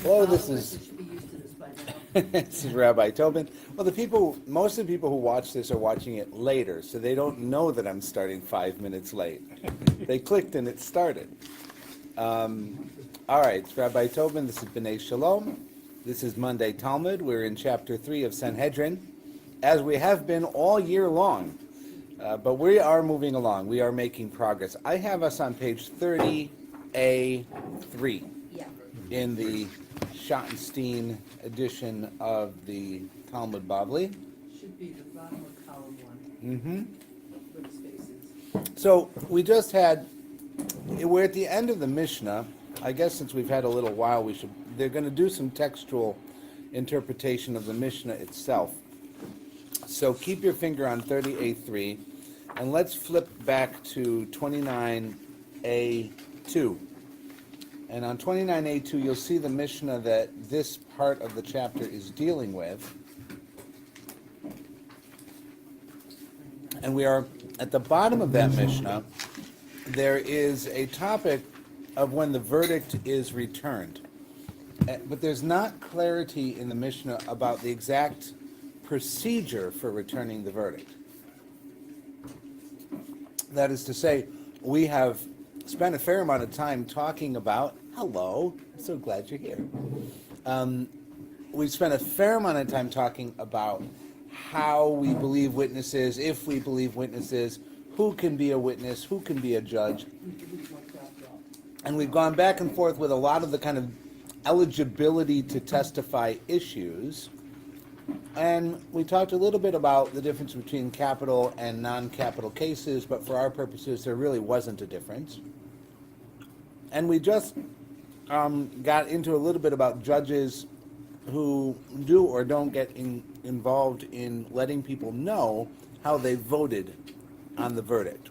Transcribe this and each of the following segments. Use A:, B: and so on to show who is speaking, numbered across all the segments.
A: Hello, this is this is Rabbi Tobin. Well, most of the people who watch this are watching it later, so they don't know that I'm starting 5 minutes late. They clicked and it started. All right, it's Rabbi Tobin. This is B'nai Shalom. This is Monday Talmud. We're in chapter 3 of Sanhedrin, as we have been all year long. But we are moving along. We are making progress. I have us on page 30A3 in the Schottenstein edition of the Talmud Bavli.
B: Should be the bottom of column 1. With spaces.
A: So we're at the end of the Mishnah. I guess since we've had a little while, they're going to do some textual interpretation of the Mishnah itself. So keep your finger on 30A3, and let's flip back to 29A2. And on 29A2, you'll see the Mishnah that this part of the chapter is dealing with. And we are at the bottom of that Mishnah. There is a topic of when the verdict is returned. But there's not clarity in the Mishnah about the exact procedure for returning the verdict. That is to say, we have spent a fair amount of time talking about, hello, I'm so glad you're here. We've spent a fair amount of time talking about how we believe witnesses, if we believe witnesses, who can be a witness, who can be a judge. And we've gone back and forth with a lot of the kind of eligibility to testify issues. And we talked a little bit about the difference between capital and non-capital cases, but for our purposes, there really wasn't a difference. And we just got into a little bit about judges who do or don't get involved in letting people know how they voted on the verdict.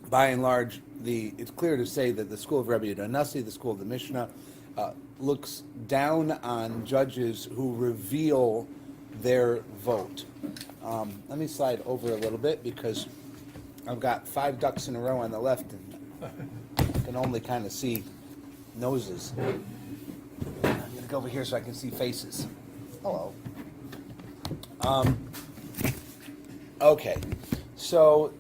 A: By and large, it's clear to say that the school of Rabbi Yonasi, the school of the Mishnah, looks down on judges who reveal their vote. Let me slide over a little bit because I've got 5 ducks in a row on the left and I can only kind of see noses. I'm going to go over here so I can see faces. Hello. Okay, so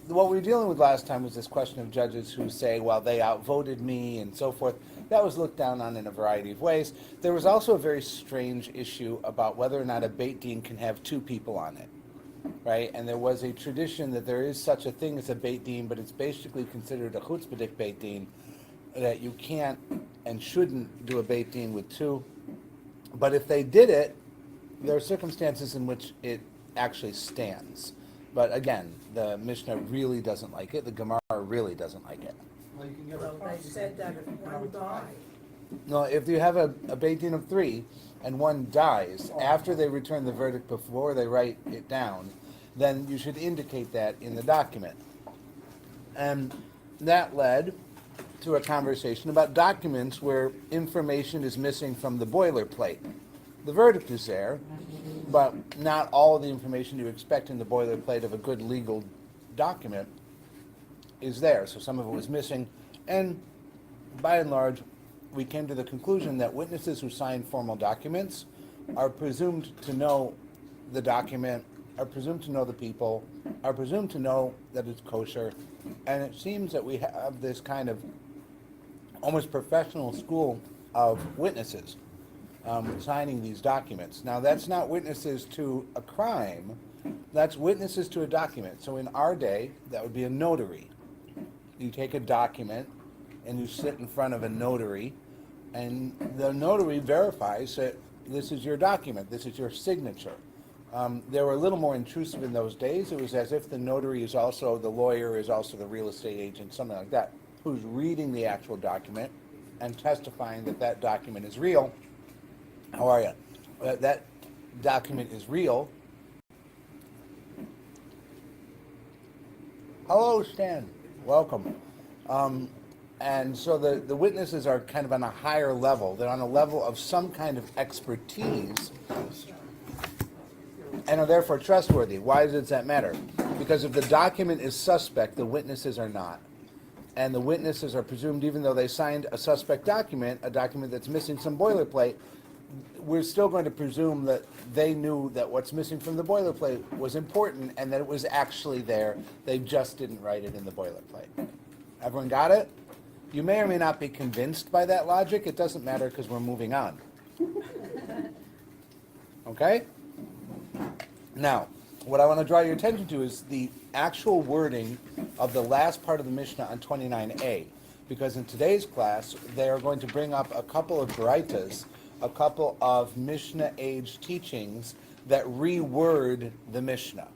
A: what we were dealing with last time was this question of judges who say, well, they outvoted me and so forth. That was looked down on in a variety of ways. There was also a very strange issue about whether or not a Beit Din can have 2 people on it, right? And there was a tradition that there is such a thing as a Beit Din, but it's basically considered a chutzpahdik Beit Din, that you can't and shouldn't do a Beit Din with 2. But if they did it, there are circumstances in which it actually stands. But again, the Mishnah really doesn't like it. The Gemara really doesn't like it.
B: Well, they said that if one died.
A: No, if you have a Beit Din of 3 and one dies after they return the verdict before they write it down, then you should indicate that in the document. And that led to a conversation about documents where information is missing from the boilerplate. The verdict is there, but not all of the information you expect in the boilerplate of a good legal document is there. So some of it was missing. And by and large, we came to the conclusion that witnesses who sign formal documents are presumed to know the document, are presumed to know the people, are presumed to know that it's kosher. And it seems that we have this kind of almost professional school of witnesses signing these documents. Now, that's not witnesses to a crime, that's witnesses to a document. So in our day, that would be a notary. You take a document and you sit in front of a notary, and the notary verifies that this is your document, this is your signature. They were a little more intrusive in those days. It was as if the notary is also the lawyer, is also the real estate agent, something like that, who's reading the actual document and testifying that that document is real. How are you? That document is real. Hello, Stan. Welcome. And so the witnesses are kind of on a higher level. They're on a level of some kind of expertise and are therefore trustworthy. Why does that matter? Because if the document is suspect, the witnesses are not. and the witnesses are presumed, even though they signed a suspect document, a document that's missing some boilerplate, we're still going to presume that they knew that what's missing from the boilerplate was important and that it was actually there. They just didn't write it in the boilerplate. Everyone got it? You may or may not be convinced by that logic. It doesn't matter because we're moving on. Okay? Now, what I want to draw your attention to is the actual wording of the last part of the Mishnah on 29a, because in today's class, they are going to bring up a couple of Baraitas, a couple of Mishnah-age teachings that reword the Mishnah.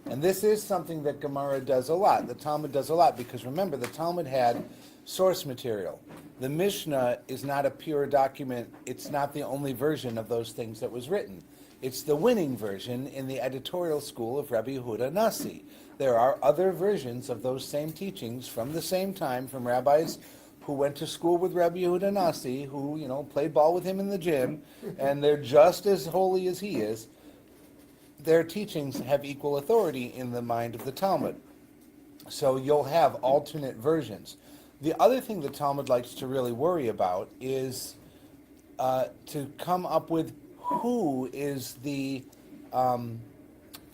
A: And this is something that Gemara does a lot, the Talmud does a lot, because remember, the Talmud had source material. The Mishnah is not a pure document, it's not the only version of those things that was written. It's the winning version in the editorial school of Rabbi Yehuda Nasi. There are other versions of those same teachings from the same time from rabbis who went to school with Rabbi Yehuda Nasi, who, played ball with him in the gym, and they're just as holy as he is. Their teachings have equal authority in the mind of the Talmud. So you'll have alternate versions. The other thing the Talmud likes to really worry about is to come up with who is the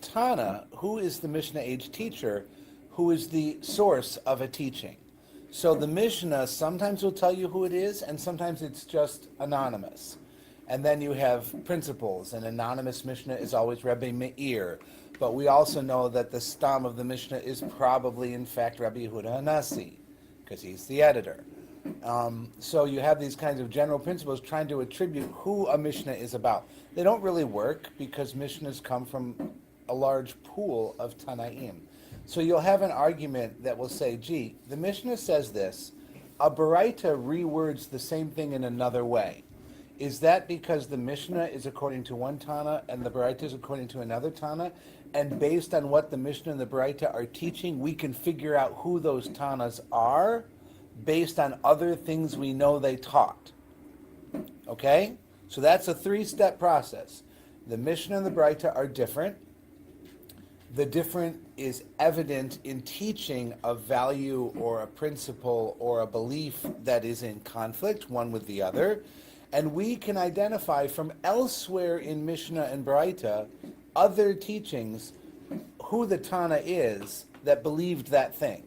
A: Tana, who is the Mishnah age teacher, who is the source of a teaching. So the Mishnah sometimes will tell you who it is, and sometimes it's just anonymous. And then you have principles. An anonymous Mishnah is always Rabbi Meir. But we also know that the stam of the Mishnah is probably, in fact, Rabbi Yehuda Hanasi, because he's the editor. So you have these kinds of general principles trying to attribute who a Mishnah is about. They don't really work because Mishnahs come from a large pool of Tanaim. So you'll have an argument that will say, gee, the Mishnah says this, a Baraita rewords the same thing in another way. Is that because the Mishnah is according to one Tana and the Baraita is according to another Tana? And based on what the Mishnah and the Baraita are teaching, we can figure out who those Tanas are based on other things we know they taught. Okay? So that's a three-step process. The Mishnah and the Baraita are different. The different is evident in teaching a value or a principle or a belief that is in conflict, one with the other. And we can identify from elsewhere in Mishnah and Baraita other teachings who the Tana is that believed that thing.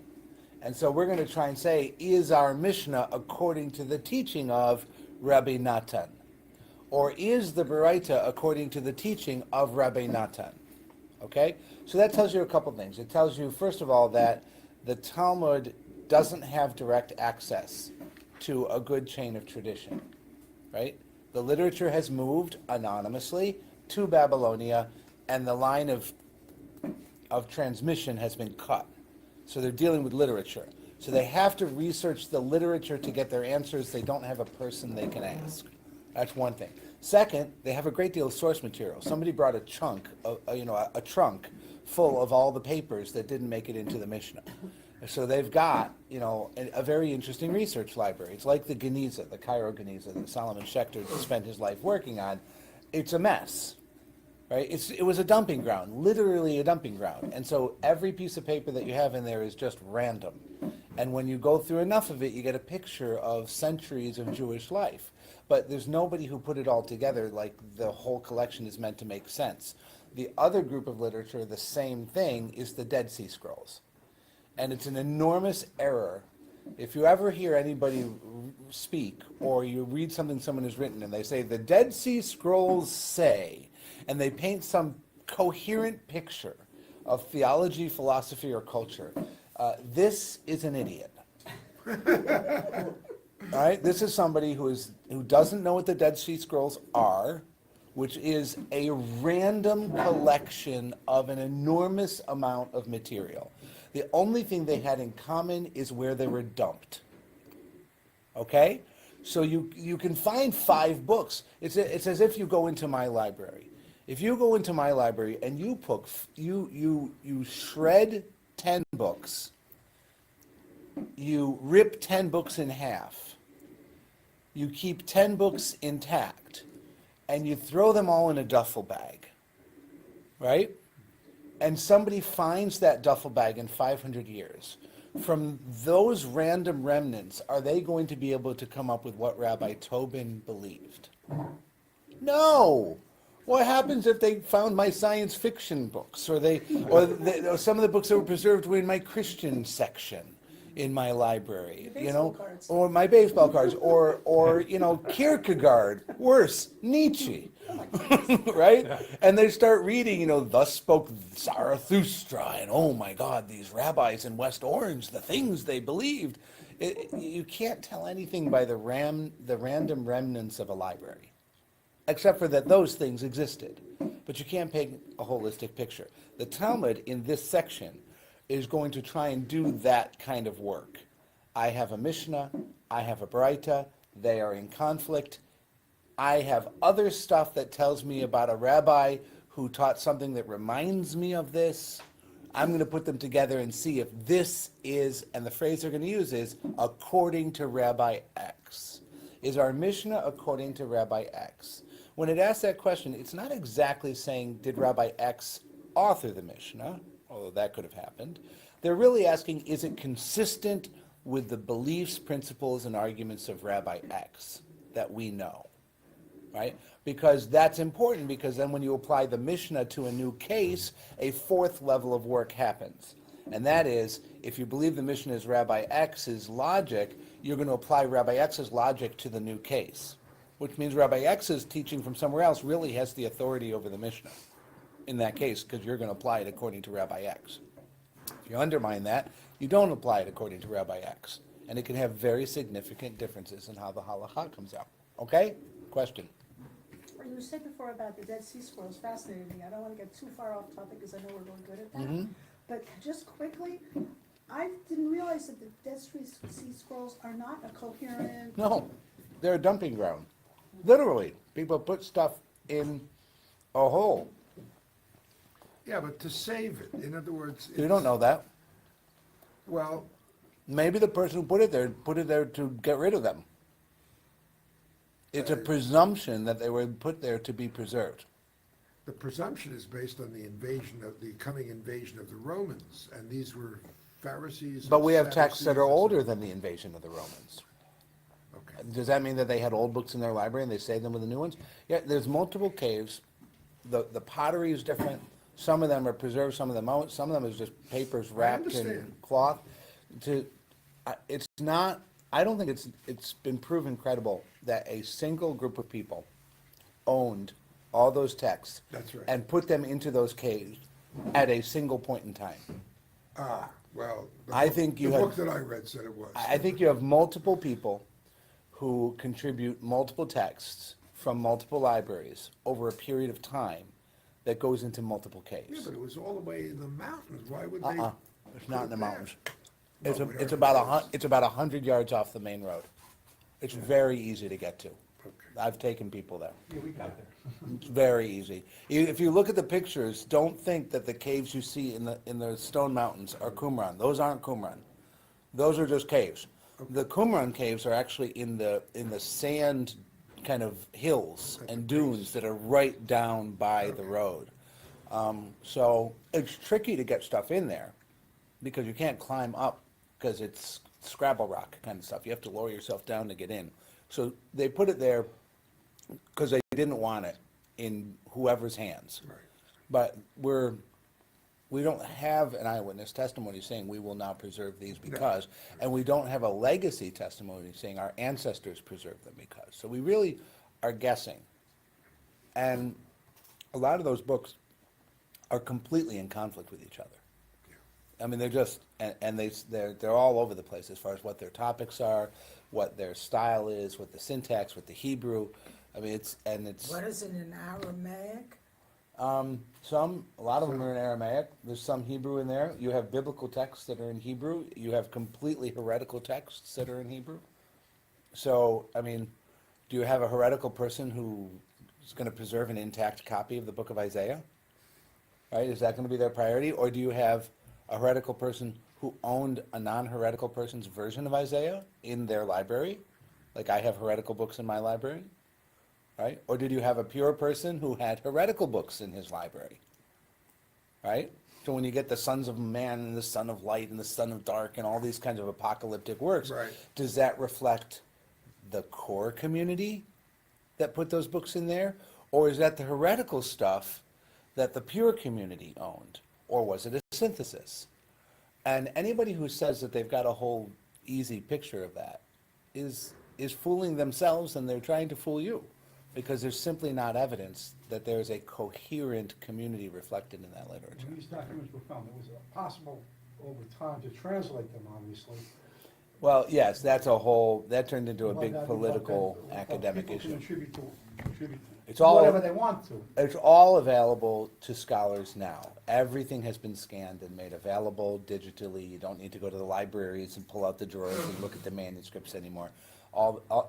A: And so we're going to try and say, is our Mishnah according to the teaching of Rabbi Natan? Or is the Baraita according to the teaching of Rabbi Natan? Okay? So that tells you a couple things. It tells you, first of all, that the Talmud doesn't have direct access to a good chain of tradition. Right? The literature has moved anonymously to Babylonia, and the line of transmission has been cut. So they're dealing with literature. So they have to research the literature to get their answers. They don't have a person they can ask. That's one thing. Second, they have a great deal of source material. Somebody brought a trunk full of all the papers that didn't make it into the Mishnah. So they've got, a very interesting research library. It's like the Geniza, the Cairo Geniza that Solomon Schechter spent his life working on. It's a mess, right? It was a dumping ground, literally a dumping ground. And so every piece of paper that you have in there is just random. And when you go through enough of it, you get a picture of centuries of Jewish life. But there's nobody who put it all together like the whole collection is meant to make sense. The other group of literature, the same thing, is the Dead Sea Scrolls. And it's an enormous error. If you ever hear anybody speak, or you read something someone has written, and they say, the Dead Sea Scrolls say, and they paint some coherent picture of theology, philosophy, or culture, this is an idiot. All right? This is somebody who doesn't know what the Dead Sea Scrolls are, which is a random collection of an enormous amount of material. The only thing they had in common is where they were dumped. Okay? So you can find 5 books. It's as if you go into my library. If you go into my library and you shred 10 books, you rip 10 books in half, you keep 10 books intact, and you throw them all in a duffel bag, right? And somebody finds that duffel bag in 500 years. from those random remnants, are they going to be able to come up with what Rabbi Tobin believed? No. What happens if they found my science fiction books, or or some of the books that were preserved were in my Christian section in my library,
B: Your baseball cards.
A: or my baseball cards, or Kierkegaard, worse, Nietzsche, right? And they start reading, thus spoke Zarathustra, and oh my God, these rabbis in West Orange, the things they believed. You can't tell anything by the random remnants of a library, except for that those things existed. But you can't paint a holistic picture. The Talmud in this section is going to try and do that kind of work. I have a Mishnah, I have a Braita, they are in conflict. I have other stuff that tells me about a rabbi who taught something that reminds me of this. I'm going to put them together and see if this is, and the phrase they're going to use is, according to Rabbi X. Is our Mishnah according to Rabbi X? When it asks that question, it's not exactly saying, did Rabbi X author the Mishnah? Although that could have happened. They're really asking, is it consistent with the beliefs, principles, and arguments of Rabbi X that we know, right? Because that's important, because then when you apply the Mishnah to a new case, a fourth level of work happens. And that is, if you believe the Mishnah is Rabbi X's logic, you're going to apply Rabbi X's logic to the new case, which means Rabbi X's teaching from somewhere else really has the authority over the Mishnah in that case, because you're going to apply it according to Rabbi X. If you undermine that, you don't apply it according to Rabbi X. And it can have very significant differences in how the halakha comes out. Okay? Question.
C: Well, you said before about the Dead Sea Scrolls, fascinated me. I don't want to get too far off topic because I know we're really good at that.
A: Mm-hmm.
C: But just quickly, I didn't realize that the Dead Sea Scrolls are not a coherent.
A: No, they're a dumping ground. Literally, people put stuff in a hole.
D: Yeah, but to save it, in other words.
A: You don't know that.
D: Well,
A: Maybe the person who put it there to get rid of them. It's a presumption that they were put there to be preserved.
D: the presumption is based on the coming invasion of the Romans, and these were Pharisees.
A: But
D: and
A: we have texts that are
D: Sadducees.
A: older than the invasion of the Romans.
D: Okay.
A: Does that mean that they had old books in their library and they saved them with the new ones? Yeah, there's multiple caves. The pottery is different. Some of them are preserved, some of them aren't. Some of them is just papers wrapped in
D: understand.
A: cloth. It's not. I don't think it's been proven credible that a single group of people owned all those texts.
D: That's right.
A: And put them into those caves at a single point in time.
D: Well,
A: I think you
D: the
A: have-
D: book that I read said it was.
A: I think you have multiple people who contribute multiple texts from multiple libraries over a period of time that goes into multiple
D: Yeah,
A: caves.
D: but it was all the way in the mountains. Why would they?
A: It's
D: put
A: not
D: it
A: in the
D: there?
A: mountains.
D: Well,
A: It's
D: we
A: it's
D: don't
A: about
D: know.
A: it's about 100 yards off the main road. It's very easy to get to.
D: Okay.
A: I've taken people there.
E: Yeah, we got there.
A: It's very easy. If you look at the pictures, don't think that the caves you see in the Stone Mountains are Qumran. Those aren't Qumran. Those are just caves. The Qumran caves are actually in the sand kind of hills and dunes that are right down by the road. So it's tricky to get stuff in there because you can't climb up because it's Scrabble rock kind of stuff. You have to lower yourself down to get in. So they put it there because they didn't want it in whoever's hands.
D: Right.
A: But we don't have an eyewitness testimony saying we will now preserve these because, and we don't have a legacy testimony saying our ancestors preserved them because. So we really are guessing. And a lot of those books are completely in conflict with each other. I mean, they're just, and they're all over the place as far as what their topics are, what their style is, what the syntax, what the Hebrew. I mean, it's.
F: What is it in Aramaic?
A: A lot of them are in Aramaic. There's some Hebrew in there. You have biblical texts that are in Hebrew. You have completely heretical texts that are in Hebrew. So, I mean, do you have a heretical person who is going to preserve an intact copy of the book of Isaiah? Right? Is that going to be their priority? Or do you have a heretical person who owned a non-heretical person's version of Isaiah in their library? Like I have heretical books in my library? Right? Or did you have a pure person who had heretical books in his library? Right? So when you get the sons of man and the son of light and the son of dark and all these kinds of apocalyptic works,
D: Right.
A: does that reflect the core community that put those books in there? Or is that the heretical stuff that the pure community owned? Or was it a synthesis? And anybody who says that they've got a whole easy picture of that is fooling themselves, and they're trying to fool you, because there's simply not evidence that there's a coherent community reflected in that literature.
E: When these documents were found, it was possible over time to translate them, obviously.
A: Well, yes, that turned into a
E: But
A: big
E: that-
A: political,
E: but
A: academic
E: people can
A: issue.
E: contribute
A: It's all-
E: whatever they want to.
A: It's all available to scholars now. Everything has been scanned and made available digitally. You don't need to go to the libraries and pull out the drawers and look at the manuscripts anymore.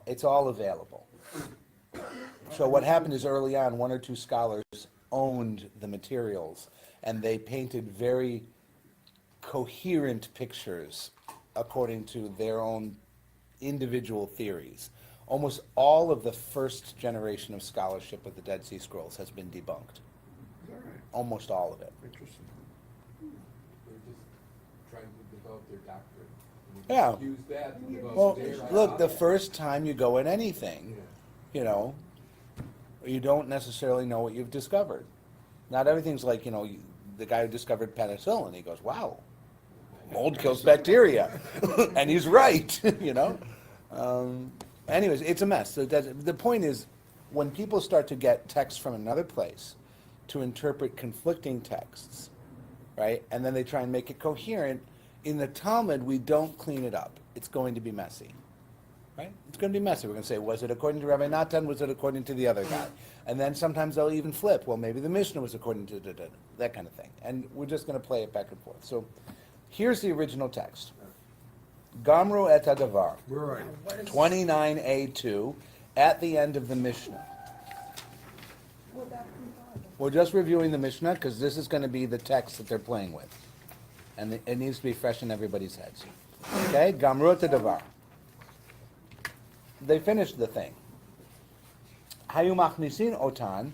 A: It's all available. So what happened is early on, one or two scholars owned the materials, and they painted very coherent pictures according to their own individual theories. Almost all of the first generation of scholarship of the Dead Sea Scrolls has been debunked.
D: All right,
A: Almost all of it.
D: interesting.
G: They're just trying to develop their doctrine. And
A: Yeah.
G: they Use that to develop
A: Well,
G: their
A: look, the
G: ideology.
A: first time you go at anything, you know, you don't necessarily know what you've discovered. Not everything's like, the guy who discovered penicillin, he goes, wow, mold kills bacteria. And he's right, Anyways, it's a mess. So the point is, when people start to get texts from another place to interpret conflicting texts, right, and then they try and make it coherent, in the Talmud, we don't clean it up. It's going to be messy, right? It's going to be messy. We're going to say, was it according to Rabbi Natan? Was it according to the other guy? And then sometimes they'll even flip. Well, maybe the Mishnah was according to that kind of thing. And we're just going to play it back and forth. So here's the original text. Gamru et hadavar.
D: Where are you?
F: What is-
A: 29a2, at the end of the Mishnah.
C: Well, that can bother.
A: We're just reviewing the Mishnah because this is going to be the text that they're playing with. And it needs to be fresh in everybody's heads. Okay? Gamru et hadavar. They finished the thing. Hayu machnisin otan,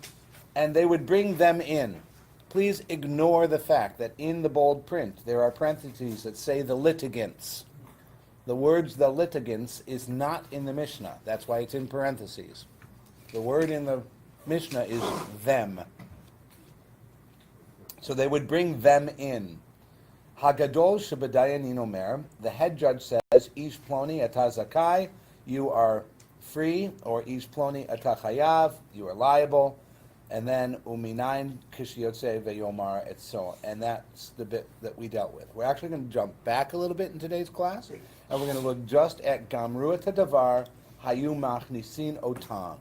A: and they would bring them in. Please ignore the fact that in the bold print there are parentheses that say the litigants. The words the litigants is not in the Mishnah. That's why it's in parentheses. The word in the Mishnah is them. So they would bring them in. Hagadol Shabadayanin Omer, the head judge says, Ish Ploni Ata Zakai, you are free, or Ish Ploni Ata Chayav, you are liable. And then Uminain Kishiyotse Veyomar, et so. And that's the bit that we dealt with. We're actually going to jump back a little bit in today's class, and we're going to look just at Gamru et Hadavar Hayu Machnisin Otam.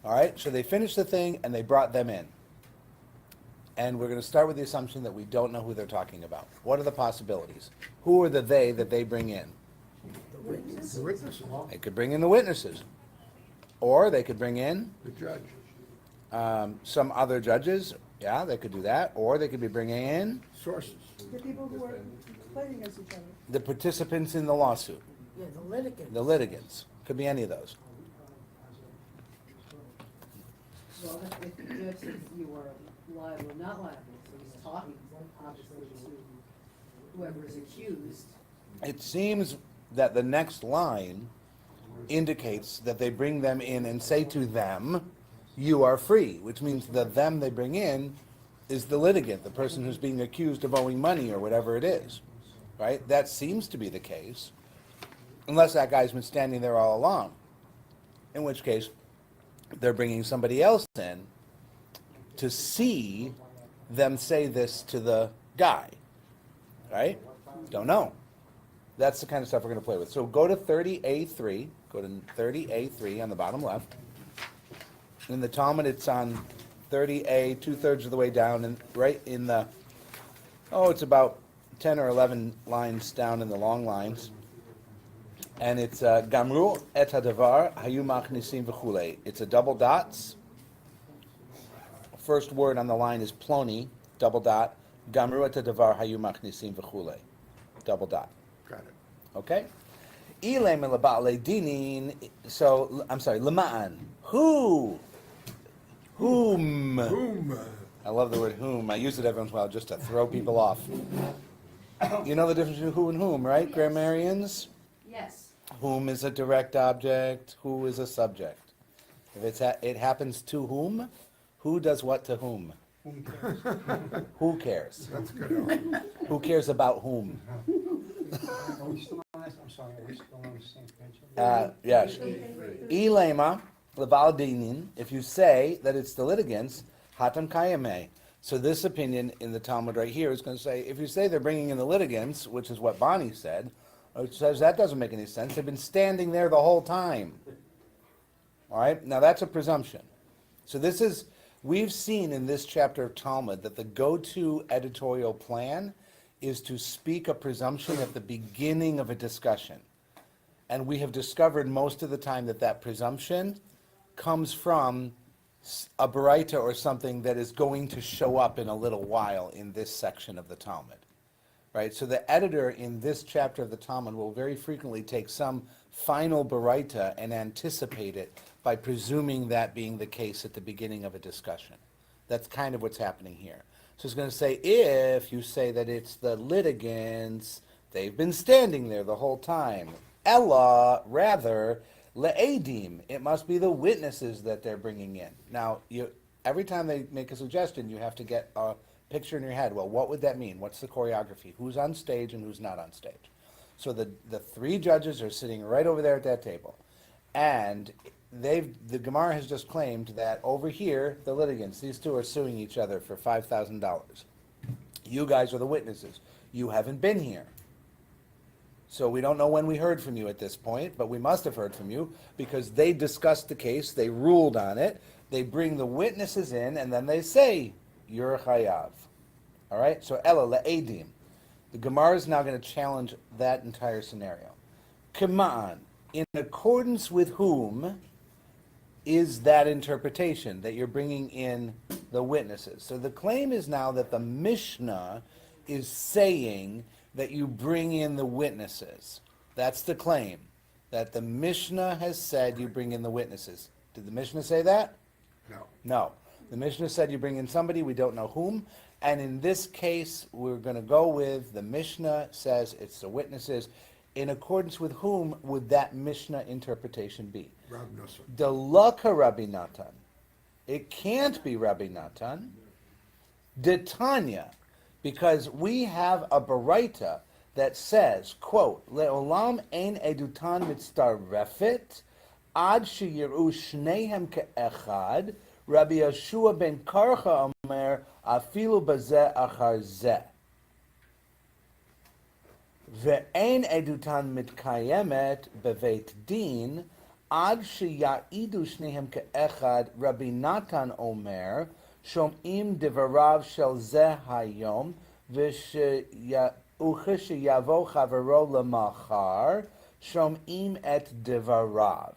A: All right, so they finished the thing and they brought them in. And we're going to start with the assumption that we don't know who they're talking about. What are the possibilities? Who are the they that they bring in?
D: The witnesses,
A: They could bring in the witnesses. Or they could bring in
D: the judge.
A: some other judges. Yeah, they could do that. Or they could be bringing in
D: Sources.
C: The people who are complaining against each other.
A: the participants in the lawsuit,
F: Yeah, the litigant.
A: the litigants. Could be any of those.
B: Well, if the judge says you are liable or not liable, so he's talking obviously to whoever is accused.
A: It seems that the next line indicates that they bring them in and say to them, you are free, which means the them they bring in is the litigant, the person who's being accused of owing money or whatever it is, right? That seems to be the case, unless that guy's been standing there all along, in which case they're bringing somebody else in to see them say this to the guy, right? Don't know. That's the kind of stuff we're going to play with. So go to 30A3. Go to 30A3 on the bottom left. In the Talmud, it's on 30A, 2/3 of the way down, and right in the, it's about 10 or 11 lines down in the long lines. And it's Gamru et hadavar hayu machnisim v'chulei. It's a double dots. First word on the line is ploni, double dot. Gamru et hadavar hayu machnisim v'chulei. Double dot.
D: Got it.
A: Okay? Ilem elaba'alei dinin. So, I'm sorry, lema'an. Who? Whom?
D: Whom?
A: I love the word whom. I use it every once in a while just to throw people off. You know the difference between who and whom, right,
B: Yes.
A: grammarians?
B: Yes.
A: Whom is a direct object, who is a subject. If it happens to whom, who does what to whom?
E: Whom cares?
A: Who cares?
D: That's good.
A: Who cares about whom?
E: Are we still on this? I'm sorry, are we still on the same page?
A: Yes. Ilema, levaldinin, if you say that it's the litigants, hatam kayame. So this opinion in the Talmud right here is going to say, if you say they're bringing in the litigants, which is what Bonnie said, it says that doesn't make any sense. They've been standing there the whole time. All right? Now that's a presumption. So we've seen in this chapter of Talmud that the go-to editorial plan is to speak a presumption at the beginning of a discussion. And we have discovered most of the time that presumption comes from a baraita or something that is going to show up in a little while in this section of the Talmud. Right? So the editor in this chapter of the Talmud will very frequently take some final baraita and anticipate it by presuming that being the case at the beginning of a discussion. That's kind of what's happening here. So it's going to say, if you say that it's the litigants, they've been standing there the whole time. Ella, rather, le'edim, it must be the witnesses that they're bringing in. Now, every time they make a suggestion, you have to get a picture in your head. Well, what would that mean? What's the choreography? Who's on stage and who's not on stage? So the three judges are sitting right over there at that table. And the Gemara has just claimed that over here, the litigants, these two are suing each other for $5,000. You guys are the witnesses. You haven't been here. So we don't know when we heard from you at this point, but we must have heard from you because they discussed the case, they ruled on it, they bring the witnesses in, and then they say, you're chayav. All right? So ela le'edim. The Gemara is now going to challenge that entire scenario. K'ma'an, in accordance with whom is that interpretation that you're bringing in the witnesses? So the claim is now that the Mishnah is saying that you bring in the witnesses. That's the claim, that the Mishnah has said you bring in the witnesses. Did the Mishnah say that?
D: No.
A: No. The Mishnah said you bring in somebody, we don't know whom. And in this case, we're going to go with the Mishnah says it's the witnesses. In accordance with whom would that Mishnah interpretation be?
D: Rab Nosson.
A: Delaka Rabbi Natan. It can't be Rabbi Natan. Detanya, because we have a baraita that says, quote, Le'olam ein edutan mitztarefet ad sheyiru shnehem ke'echad Rabbi Yeshua ben Karcha omer afilu bazeh achar zeh. Ve'ein edutan mitkayemet beveit din ad sheya'idu shnehem ke'echad Rabbi Natan omer shom'im devarav shel zeh hayom v'sheyavo chavaro lemachar shom'im et devarav.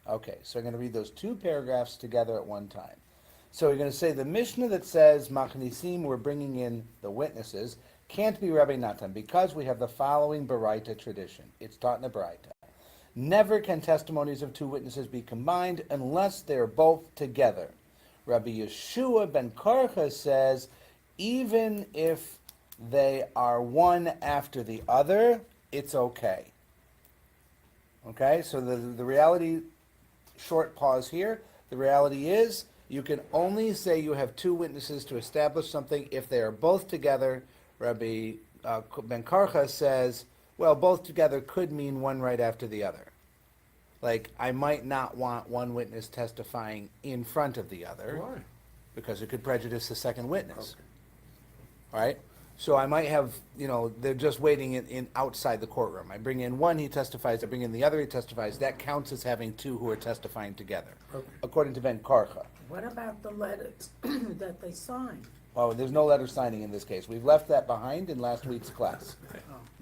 A: Okay, so I'm going to read those two paragraphs together at one time. So we're going to say the Mishnah that says Machnisim, we're bringing in the witnesses, can't be Rabbi Natan because we have the following Baraita tradition. It's taught in the Baraita. Never can testimonies of two witnesses be combined unless they're both together. Rabbi Yeshua ben Karcha says, even if they are one after the other, it's okay. Okay, so the reality, short pause here, the reality is you can only say you have two witnesses to establish something if they are both together. Rabbi Ben Karcha says, well, both together could mean one right after the other. Like, I might not want one witness testifying in front of the other.
D: Why?
A: Because it could prejudice the second witness.
D: Okay.
A: All right? So I might have, they're just waiting in outside the courtroom. I bring in one, he testifies. I bring in the other, he testifies. That counts as having two who are testifying together,
D: Okay.
A: according to Ben Karcha.
F: What about the letters that they signed?
A: Well, there's no letter signing in this case. We've left that behind in last week's class.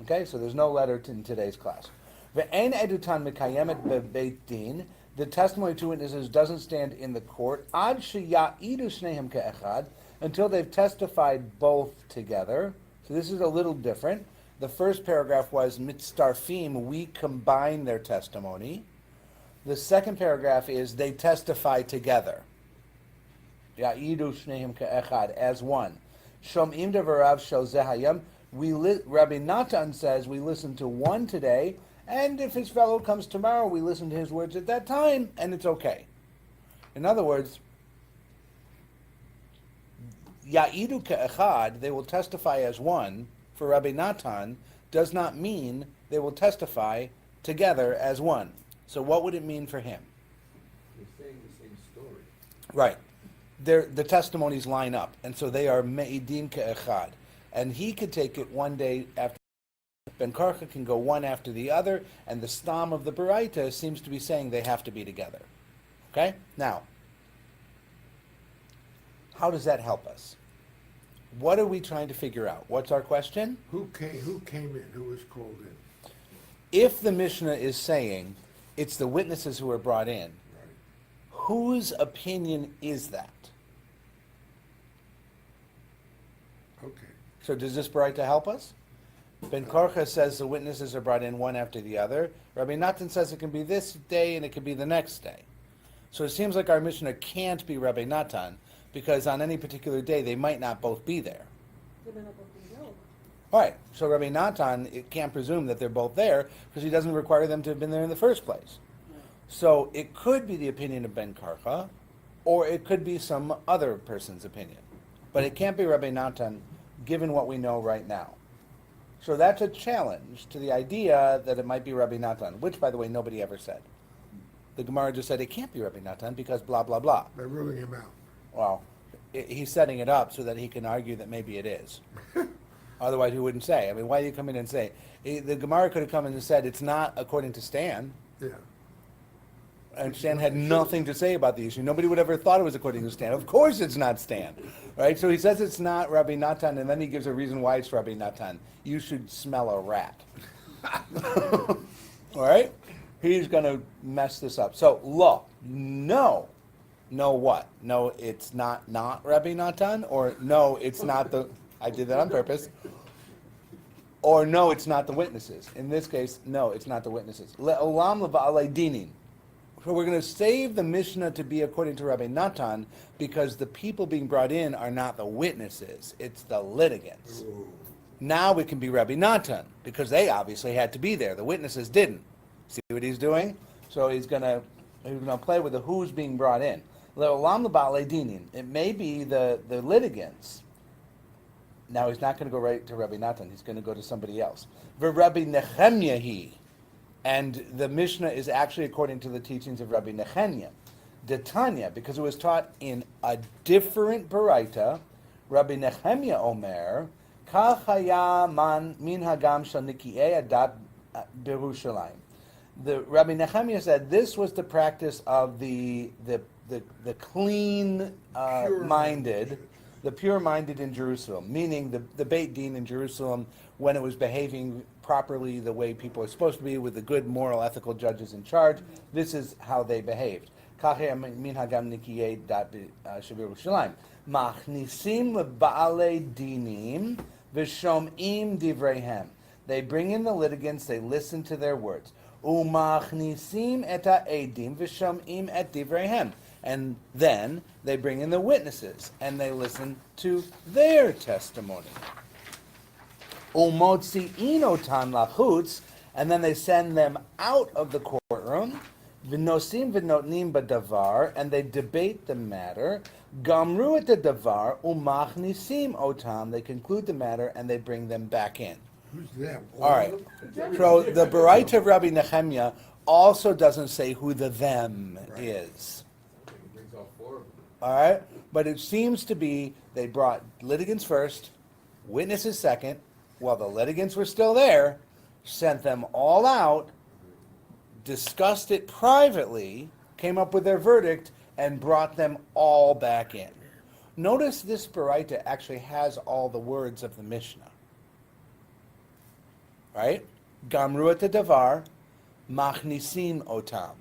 A: Okay, so there's no letter in today's class. Ve'en edutan mekayemet bebeit din. The testimony of two witnesses doesn't stand in the court. Ad sheya'idu shnehem ke'echad, until they've testified both together. So this is a little different. The first paragraph was mitztarfim, we combine their testimony. The second paragraph is they testify together. Ya'idu shneim ke'echad, as one. Shom'im devarav shel zeh hayom. Rabbi Natan says we listen to one today, and if his fellow comes tomorrow, we listen to his words at that time, and it's okay. In other words, Ya'idu ke'echad, they will testify as one, for Rabbi Natan, does not mean they will testify together as one. So what would it mean for him?
G: They're saying the same story.
A: Right. The testimonies line up, and so they are me'idim ke'echad. And he could take it one day after. Ben Karcha can go one after the other, and the stam of the Baraita seems to be saying they have to be together. Okay? Now, how does that help us? What are we trying to figure out? What's our question?
D: Who came in? Who was called in?
A: If the Mishnah is saying it's the witnesses who are brought in,
D: Right.
A: whose opinion is that?
D: Okay.
A: So does this Baraita help us? Ben Korcha says the witnesses are brought in one after the other. Rabbi Natan says it can be this day and it can be the next day. So it seems like our Mishnah can't be Rabbi Natan, because on any particular day they might not both be there. All right, so Rabbi Natan, it can't presume that they're both there because he doesn't require them to have been there in the first place. So it could be the opinion of Ben Karcha, or it could be some other person's opinion. But it can't be Rabbi Natan, given what we know right now. So that's a challenge to the idea that it might be Rabbi Natan, which, by the way, nobody ever said. The Gemara just said it can't be Rabbi Natan because blah, blah, blah.
D: By ruling him out.
A: Well, he's setting it up so that he can argue that maybe it is. Otherwise, he wouldn't say. I mean, why do you come in and say? The Gemara could have come in and said it's not according to Stan.
D: Yeah.
A: And Stan had nothing to say about the issue. Nobody would ever thought it was according to Stan. Of course it's not Stan. Right? So he says it's not Rabbi Natan, and then he gives a reason why it's Rabbi Natan. You should smell a rat. All right? He's going to mess this up. So, lo, no. No what? No, it's not Rabbi Natan? Or no, it's not the... I did that on purpose. Or no, it's not the witnesses. In this case, no, it's not the witnesses. Le'olam leva'alei dinin. So we're going to save the Mishnah to be according to Rabbi Natan because the people being brought in are not the witnesses. It's the litigants.
D: Ooh.
A: Now it can be Rabbi Natan because they obviously had to be there. The witnesses didn't. See what he's doing? So he's going to play with the who's being brought in. Le'olam leva'alei dinin. It may be the litigants. Now he's not going to go right to Rabbi Natan. He's going to go to somebody else. Rabbi Nehemiah, and the Mishnah is actually according to the teachings of Rabbi Nehemiah, Detanya, because it was taught in a different Baraita. Rabbi Nehemiah Omer, Kach haya man min hagam shel nikiei adat b'Yerushalayim. The Rabbi Nehemiah said this was the practice of the clean minded. The pure-minded in Jerusalem, meaning the Beit Din in Jerusalem, when it was behaving properly the way people are supposed to be, with the good moral, ethical judges in charge. This is how they behaved. Machnisim leba'alei dinim v'shom'im divreihem. They bring in the litigants, they listen to their words. Umachnisim et ha'edim v'shom'im et divreihem. And then they bring in the witnesses and they listen to their testimony. Umotzi'in otan lachutz, and then they send them out of the courtroom. V'nosim v'notnim b'davar, and they debate the matter. Gamru et davar umachnisim otam. They conclude the matter and they bring them back in.
D: Who's them?
A: All right. So the Baraita of Rabbi Nehemiah also doesn't say who the them is. All right, but it seems to be they brought litigants first, witnesses second, while the litigants were still there, sent them all out, discussed it privately, came up with their verdict, and brought them all back in. Notice this Baraita actually has all the words of the Mishnah. Right? Gamru et davar, machnisim otam.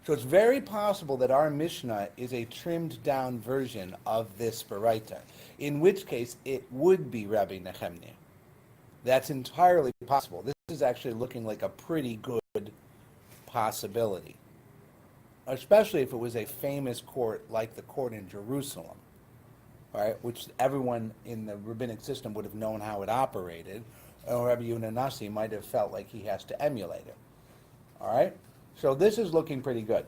A: So it's very possible that our Mishnah is a trimmed down version of this Baraita, in which case it would be Rabbi Nehemiah. That's entirely possible. This is actually looking like a pretty good possibility. especially if it was a famous court like the court in Jerusalem, right, which everyone in the rabbinic system would have known how it operated, or Rabbi Yehuda Nasi might have felt like he has to emulate it. All right? So this is looking pretty good.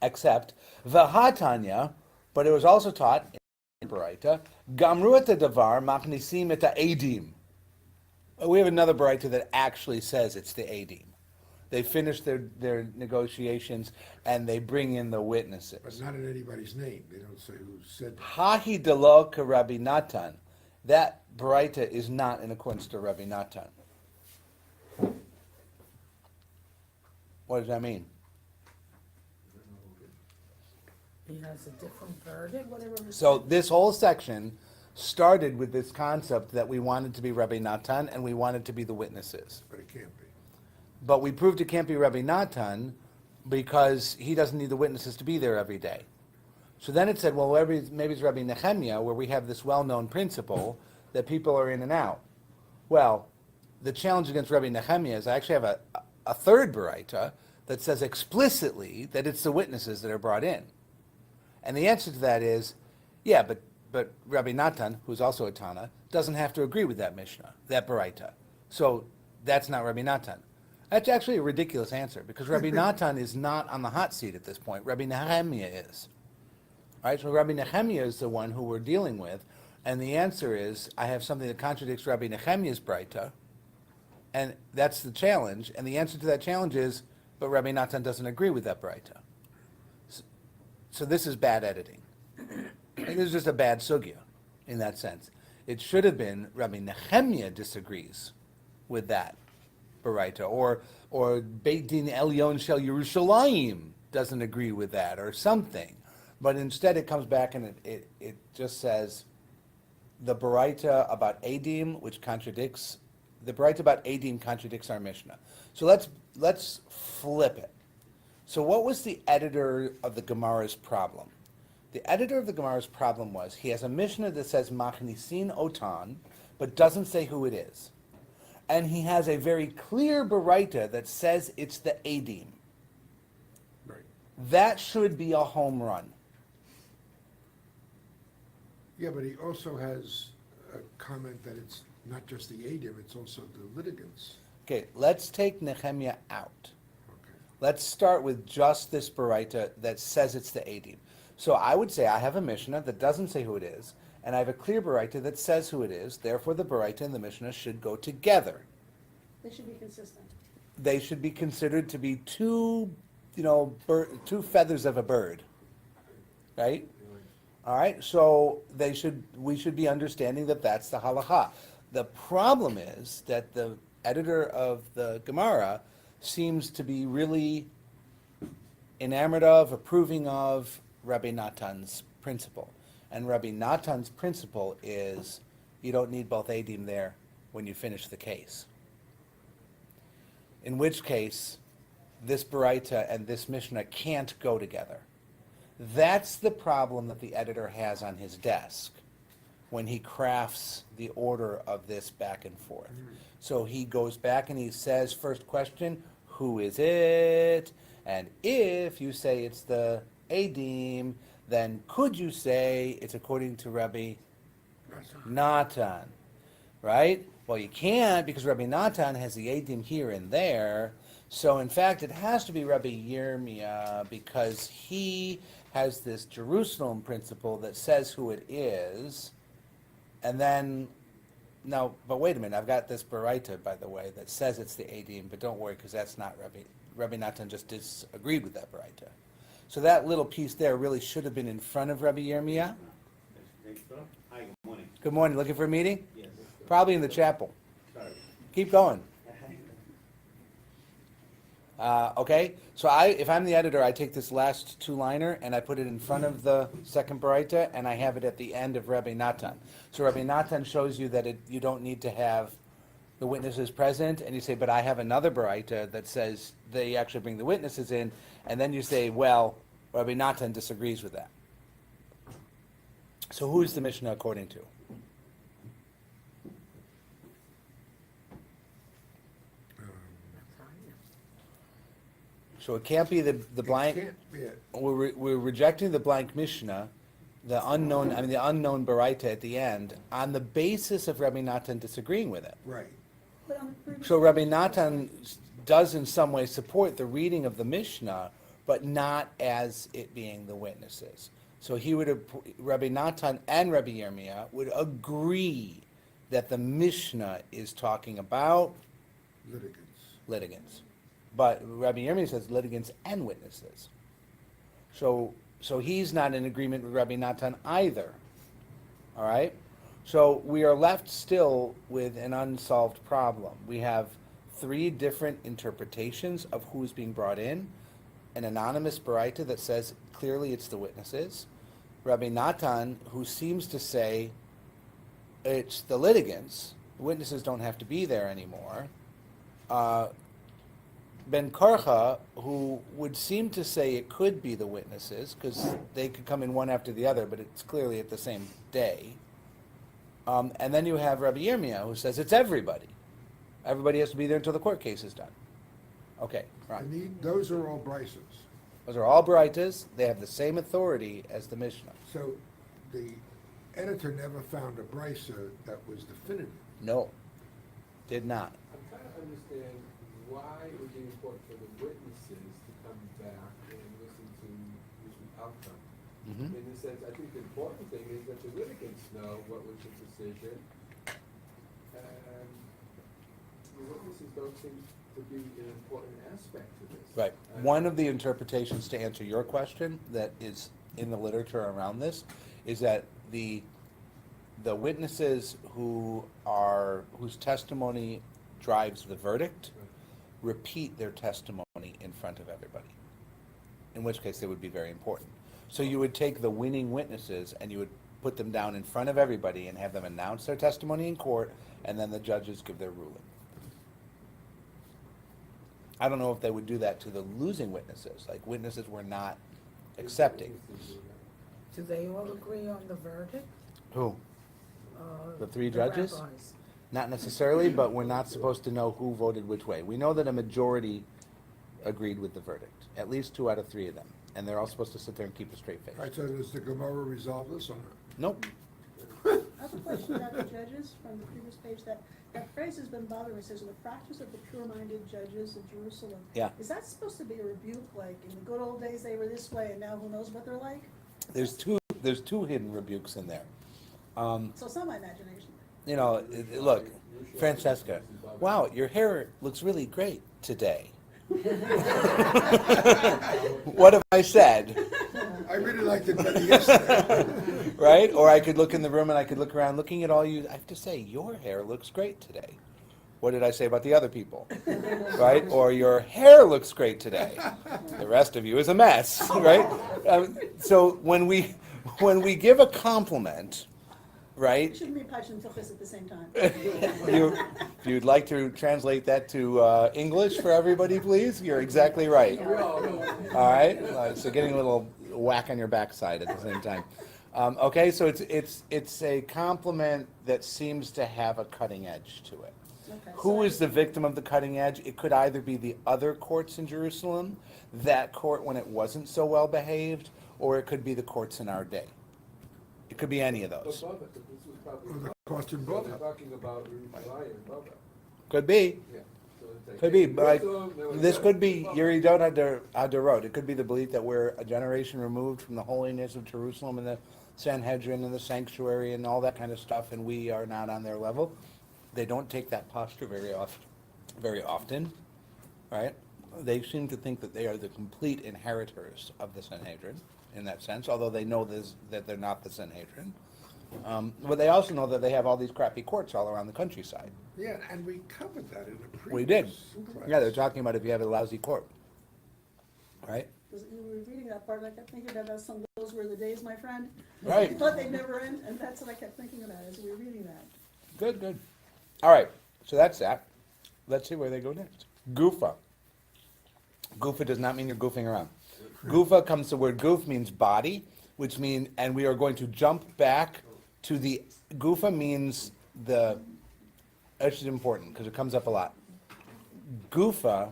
A: Except, V'hatanya, but it was also taught in Baraita, Gamru et davar machnisim et ha'edim. We have another Baraita that actually says it's the edim. They finish their negotiations and they bring in the witnesses.
D: But not in anybody's name. They don't say who said that.
A: Hahi delo ka Rabbi Natan. That Baraita is not in accordance to Rabbi Natan. What does that mean?
F: He has a different verdict.
A: So this whole section started with this concept that we wanted to be Rabbi Natan and we wanted to be the witnesses.
D: But it can't be.
A: But we proved it can't be Rabbi Natan because he doesn't need the witnesses to be there every day. So then it said, well, maybe it's Rabbi Nehemiah, where we have this well-known principle that people are in and out. Well, the challenge against Rabbi Nehemiah is I actually have a third Baraita that says explicitly that it's the witnesses that are brought in. And the answer to that is, yeah, but Rabbi Natan, who's also a Tana, doesn't have to agree with that Mishnah, that Baraita. So that's not Rabbi Natan. That's actually a ridiculous answer because Rabbi Natan is not on the hot seat at this point. Rabbi Nehemiah is. All right, so Rabbi Nehemiah is the one who we're dealing with, and the answer is I have something that contradicts Rabbi Nehemiah's Baraita, and that's the challenge. And the answer to that challenge is, but Rabbi Natan doesn't agree with that Baraita. So this is bad editing. This is just a bad sugya in that sense. It should have been Rabbi Nehemiah disagrees with that Baraita, or Beit Din Elyon Shel Yerushalayim doesn't agree with that, or something. But instead it comes back and it just says the Baraita about Edim, which contradicts, the Baraita about Edim contradicts our Mishnah. So let's flip it. So what was the editor of the Gemara's problem? The editor of the Gemara's problem was he has a Mishnah that says Machnisin Otan, but doesn't say who it is. And he has a very clear Baraita that says it's the Edim.
D: Right.
A: That should be a home run.
D: Yeah, but he also has a comment that it's not just the Adim, it's also the litigants.
A: Okay, let's take Nehemiah out.
D: Okay.
A: Let's start with just this Baraita that says it's the Edim. So I would say I have a Mishnah that doesn't say who it is, and I have a clear Baraita that says who it is. Therefore, the Baraita and the Mishnah should go together.
C: They should be consistent.
A: They should be considered to be two feathers of a bird, right? All right. So we should be understanding that that's the halacha. The problem is that the editor of the Gemara seems to be really enamored of, approving of Rabbi Natan's principle. And Rabbi Natan's principle is you don't need both Edim there when you finish the case. In which case, this Baraita and this Mishnah can't go together. That's the problem that the editor has on his desk when he crafts the order of this back and forth. So he goes back and he says, first question, who is it? And if you say it's the Edim, then could you say it's according to Rabbi Natan, right? Well, you can't because Rabbi Natan has the Edim here and there. So in fact, it has to be Rabbi Yirmiyah because he has this Jerusalem principle that says who it is. And then, now, but wait a minute, I've got this Baraita, by the way, that says it's the Edim, but don't worry because that's not Rabbi Natan just disagreed with that Baraita. So that little piece there really should have been in front of Rabbi Yirmiyah.
H: Hi, good morning.
A: Good morning. Looking for a meeting?
H: Yes.
A: Probably in the chapel.
H: Sorry.
A: Keep going. Okay? So if I'm the editor, I take this last two-liner and I put it in front of the second Baraita and I have it at the end of Rabbi Natan. So Rabbi Natan shows you that you don't need to have the witnesses present, and you say, but I have another Baraita that says they actually bring the witnesses in, and then you say, well, Rabbi Natan disagrees with that. So who's the Mishnah according to? So it can't be the blank.
D: Can't be it.
A: We're rejecting the blank Mishnah, the unknown Baraita at the end, on the basis of Rabbi Natan disagreeing with it.
D: Right.
C: But on the previous
A: So Rabbi Natan does in some way support the reading of the Mishnah, but not as it being the witnesses. So Rabbi Natan and Rabbi Yirmiyah would agree that the Mishnah is talking about litigants. But Rabbi Yirmiyah says litigants and witnesses. So he's not in agreement with Rabbi Natan either. All right? So we are left still with an unsolved problem. We have 3 different interpretations of who's being brought in. An anonymous baraita that says clearly it's the witnesses. Rabbi Natan, who seems to say it's the litigants. The witnesses don't have to be there anymore. Ben Karcha, who would seem to say it could be the witnesses, because they could come in one after the other, but it's clearly at the same day. And then you have Rabbi Yirmiyah, who says it's everybody. Everybody has to be there until the court case is done. Okay, right.
D: And those are all Bryces.
A: Those are all Baraitas. They have the same authority as the Mishnah.
D: So the editor never found a Brisa that was definitive.
A: No, did not.
G: I'm trying to understand why it would be important for the witnesses to come back and listen to the outcome.
A: Mhm.
G: In the sense, I think the important thing is that the litigants know what was the decision, and the witnesses don't seem to be an important aspect to this.
A: Right. One of the interpretations to answer your question that is in the literature around this is that the witnesses whose testimony drives the verdict repeat their testimony in front of everybody, in which case they would be very important. So you would take the winning witnesses and you would put them down in front of everybody and have them announce their testimony in court, and then the judges give their ruling. I don't know if they would do that to the losing witnesses, like witnesses were not accepting.
F: Do they all agree on the verdict?
A: Who? The 3
F: The
A: judges?
F: rabbis.
A: Not necessarily, but we're not supposed to know who voted which way. We know that a majority agreed with the verdict, at least 2 out of 3 of them, and they're all supposed to sit there and keep a straight face.
D: All right, so does the Gemara resolve this or not?
A: Nope.
C: I have a question about the judges from the previous page. That phrase has been bothering me. It says, the practice of the pure-minded judges of Jerusalem.
A: Yeah.
C: Is that supposed to be a rebuke, like, in the good old days they were this way, and now who knows what they're like?
A: There's two hidden rebukes in there.
C: So it's not my imagination.
A: You know, look, Francesca, wow, your hair looks really great today. What have I said?
D: I really liked it better yesterday.
A: Right? Or I could look in the room and I could look around looking at all you. I have to say, your hair looks great today. What did I say about the other people? Right? Or your hair looks great today. The rest of you is a mess, right? So when we give a compliment, right?
C: Shouldn't be Pajim Tuchis at the same time.
A: If you'd like to translate that to English for everybody, please, you're exactly right. All right? So getting a little whack on your backside at the same time. Okay, so it's a compliment that seems to have a cutting edge to it.
C: Okay,
A: Who
C: so-
A: is the victim of the cutting edge? It could either be the other courts in Jerusalem, that court when it wasn't so well behaved, or it could be the courts in our day. It could be any of
G: But
A: those.
G: Bubba, this was probably.
D: Or the cost in
G: They're
D: Bubba.
G: talking about Yerushalayim and Bubba,
A: Could be.
G: yeah. So it's like,
A: Could be,
G: hey,
A: but like,
G: Jerusalem, there was
A: this
G: that.
A: could be
G: Bubba.
A: Yeridot Hadarot. It could be the belief that we're a generation removed from the holiness of Jerusalem and the Sanhedrin and the sanctuary and all that kind of stuff, and we are not on their level. They don't take that posture very often, right? They seem to think that they are the complete inheritors of the Sanhedrin in that sense, although they know that they're not the Sanhedrin. But they also know that they have all these crappy courts all around the countryside.
D: Yeah, and we covered that in a previous
A: We did.
D: class.
A: Yeah, they're talking about if you have a lousy court, right?
C: Because you were reading that part, and I kept thinking about some those were the days, my friend.
A: Right.
C: I thought they'd never end, and that's what I kept thinking about as we were reading that.
A: Good, good. All right, so that's that. Let's see where they go next. Gufa. Gufa does not mean you're goofing around. Gufa comes, the word goof means body, which means, and we are going to jump back to the, Gufa means the, this is important because it comes up a lot. Gufa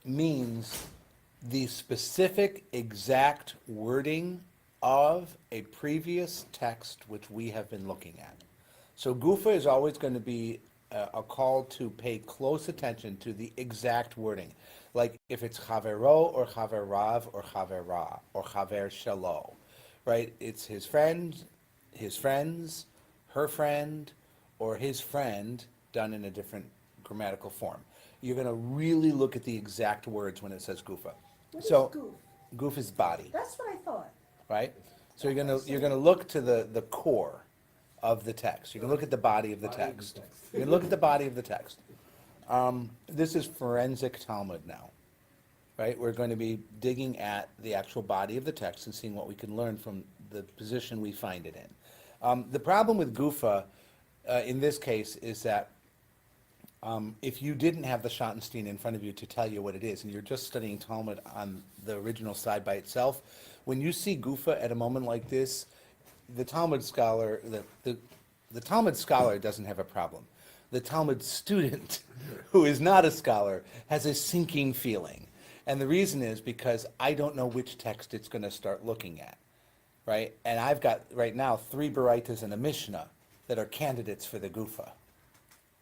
A: means the specific exact wording of a previous text which we have been looking at. So Gufa is always going to be a call to pay close attention to the exact wording. Like if it's Chavero or Chaverav or Chavera or Chaver Shalo, right? It's his friend, his friends, her friend, or his friend done in a different grammatical form. You're going to really look at the exact words when it says Gufa.
C: What
A: So
C: is goof?
A: goof is body,
C: That's what I thought.
A: right? So you're gonna look to the core of the text. You're gonna look at the body of the
G: Body of the
A: text.
G: text.
A: You're gonna look at the body of the text. This is forensic Talmud now, right? We're going to be digging at the actual body of the text and seeing what we can learn from the position we find it in. The problem with Gufa, in this case, is that if you didn't have the Schottenstein in front of you to tell you what it is, and you're just studying Talmud on the original side by itself, when you see Gufa at a moment like this, the Talmud scholar, the Talmud scholar doesn't have a problem. The Talmud student, who is not a scholar, has a sinking feeling. And the reason is because I don't know which text it's going to start looking at, right? And I've got, right now, 3 Baraitas and a Mishnah that are candidates for the Gufa.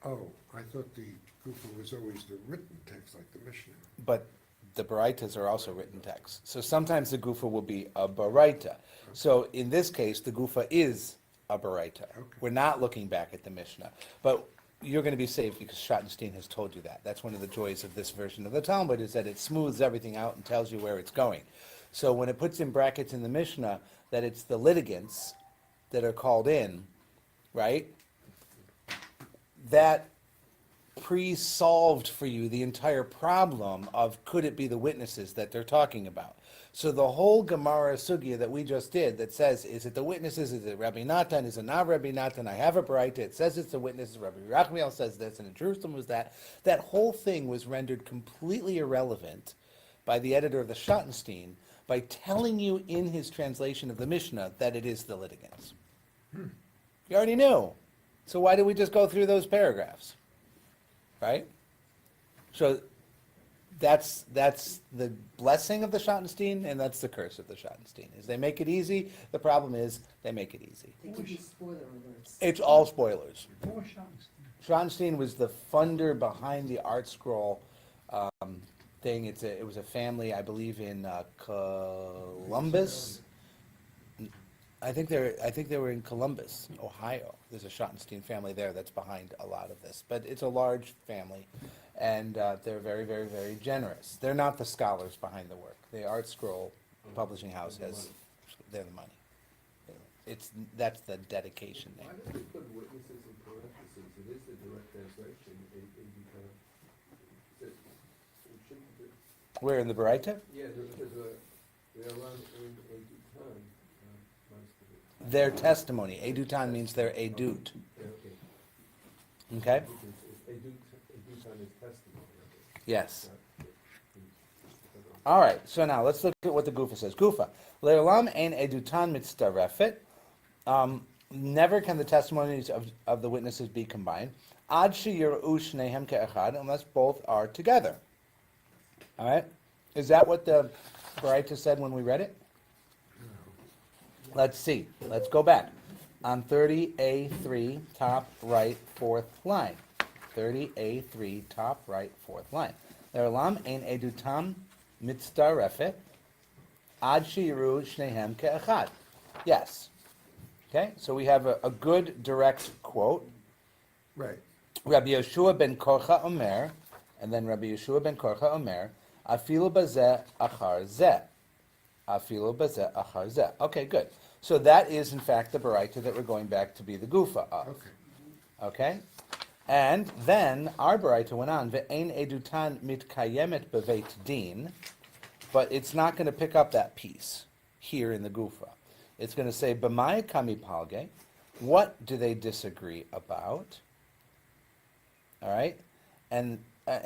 D: Oh, I thought the Gufa was always the written text, like the Mishnah.
A: But the Baraitas are also written texts. So sometimes the Gufa will be a Baraita. So in this case, the Gufa is a Baraita.
D: Okay.
A: We're not looking back at the Mishnah. But you're going to be saved because Schottenstein has told you that. That's one of the joys of this version of the Talmud, is that it smooths everything out and tells you where it's going. So when it puts in brackets in the Mishnah that it's the litigants that are called in, right? That pre-solved for you the entire problem of could it be the witnesses that they're talking about. So the whole Gemara Sugya that we just did that says, is it the witnesses, is it Rabbi Natan, is it not Rabbi Natan, I have a Baraita, it says it's the witnesses, Rabbi Rachmiel says this, and in Jerusalem was that whole thing was rendered completely irrelevant by the editor of the Schottenstein by telling you in his translation of the Mishnah that it is the litigants. You already knew. So why did we just go through those paragraphs? Right? So that's the blessing of the Schottenstein, and that's the curse of the Schottenstein, is they make it easy. The problem is they make it easy.
B: They give you spoiler alerts.
A: It's all spoilers.
E: Who was Schottenstein?
A: Schottenstein was the funder behind the Art Scroll thing. It was a family, I believe, in Columbus. I think they were in Columbus, Ohio. There's a Schottenstein family there that's behind a lot of this, but it's a large family, and they're very, very, very generous. They're not the scholars behind the work. The Art Scroll Publishing House they're the money. That's the dedication
G: Why
A: there.
G: don't we put witnesses in parentheses? It is the direct translation. It kind of, it shouldn't be.
A: Where in the Baraita?
G: Yeah, there's they're run in a ton, most of it.
A: Their testimony. Edutan means their edut.
G: Yeah, okay.
A: Okay?
G: It's a ton is testimony.
A: Yes.
G: Right?
A: All right. So now let's look at what the Gufa says. Gufa. Le'olam ein edutan mitztarefet. Never can the testimonies of the witnesses be combined. Ad sheyir'u shnehem ke'echad, unless both are together. All right? Is that what the Baraita said when we read it? Let's see. Let's go back. On 30A3, top right, 4th line. 30A3, top right, 4th line. Le'olam ein edutam mitztarefet. Ad sheyir'u shnehem ke'echad. Yes. Okay, so we have a good direct quote.
D: Right.
A: Rabbi Yeshua ben Korcha Omer, and then Rabbi Yeshua ben Korcha Omer, afilu bazeh achar zeh. Afilu bazeh achar zeh. Okay, good. So that is, in fact, the Baraita that we're going back to be the Gufa of.
D: Okay.
A: Okay? And then our Baraita went on, ve'ein edutan mitkayemet beveit din, but it's not going to pick up that piece here in the Gufa. It's going to say, b'mai kami palge, what do they disagree about? All right? And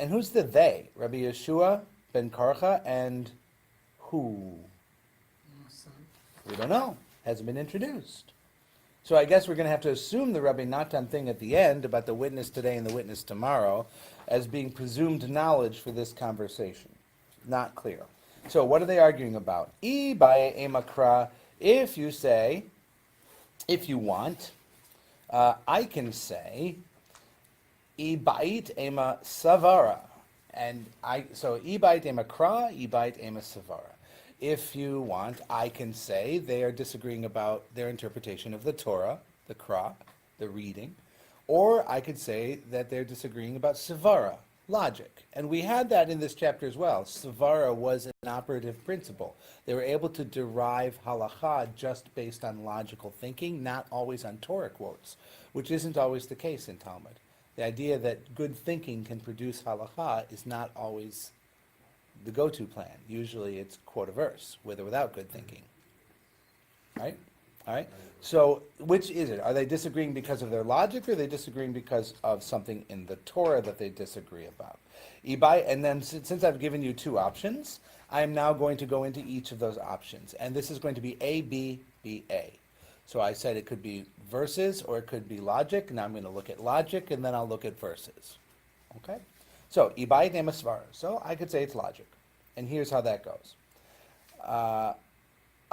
A: who's the they? Rabbi Yeshua ben Karcha and who? We don't know. Hasn't been introduced. So I guess we're going to have to assume the Rabbi Natan thing at the end about the witness today and the witness tomorrow as being presumed knowledge for this conversation. Not clear. So what are they arguing about? I baye emakra. If you say, if you want, I can say, I bait ema savara. And so I bait ema kra, I bait ema savara. If you want, I can say they are disagreeing about their interpretation of the Torah, the kra, the reading, or I could say that they're disagreeing about savara, logic. And we had that in this chapter as well. Savara was an operative principle. They were able to derive halacha just based on logical thinking, not always on Torah quotes, which isn't always the case in Talmud. The idea that good thinking can produce halacha is not always the go-to plan. Usually it's quote a verse, with or without good thinking. Right? All right? So which is it? Are they disagreeing because of their logic, or are they disagreeing because of something in the Torah that they disagree about? And then since I've given you two options, I am now going to go into each of those options. And this is going to be A, B, B, A. So I said it could be verses or it could be logic. Now I'm going to look at logic and then I'll look at verses. Okay? So, Ibai Nemasvar. So I could say it's logic. And here's how that goes.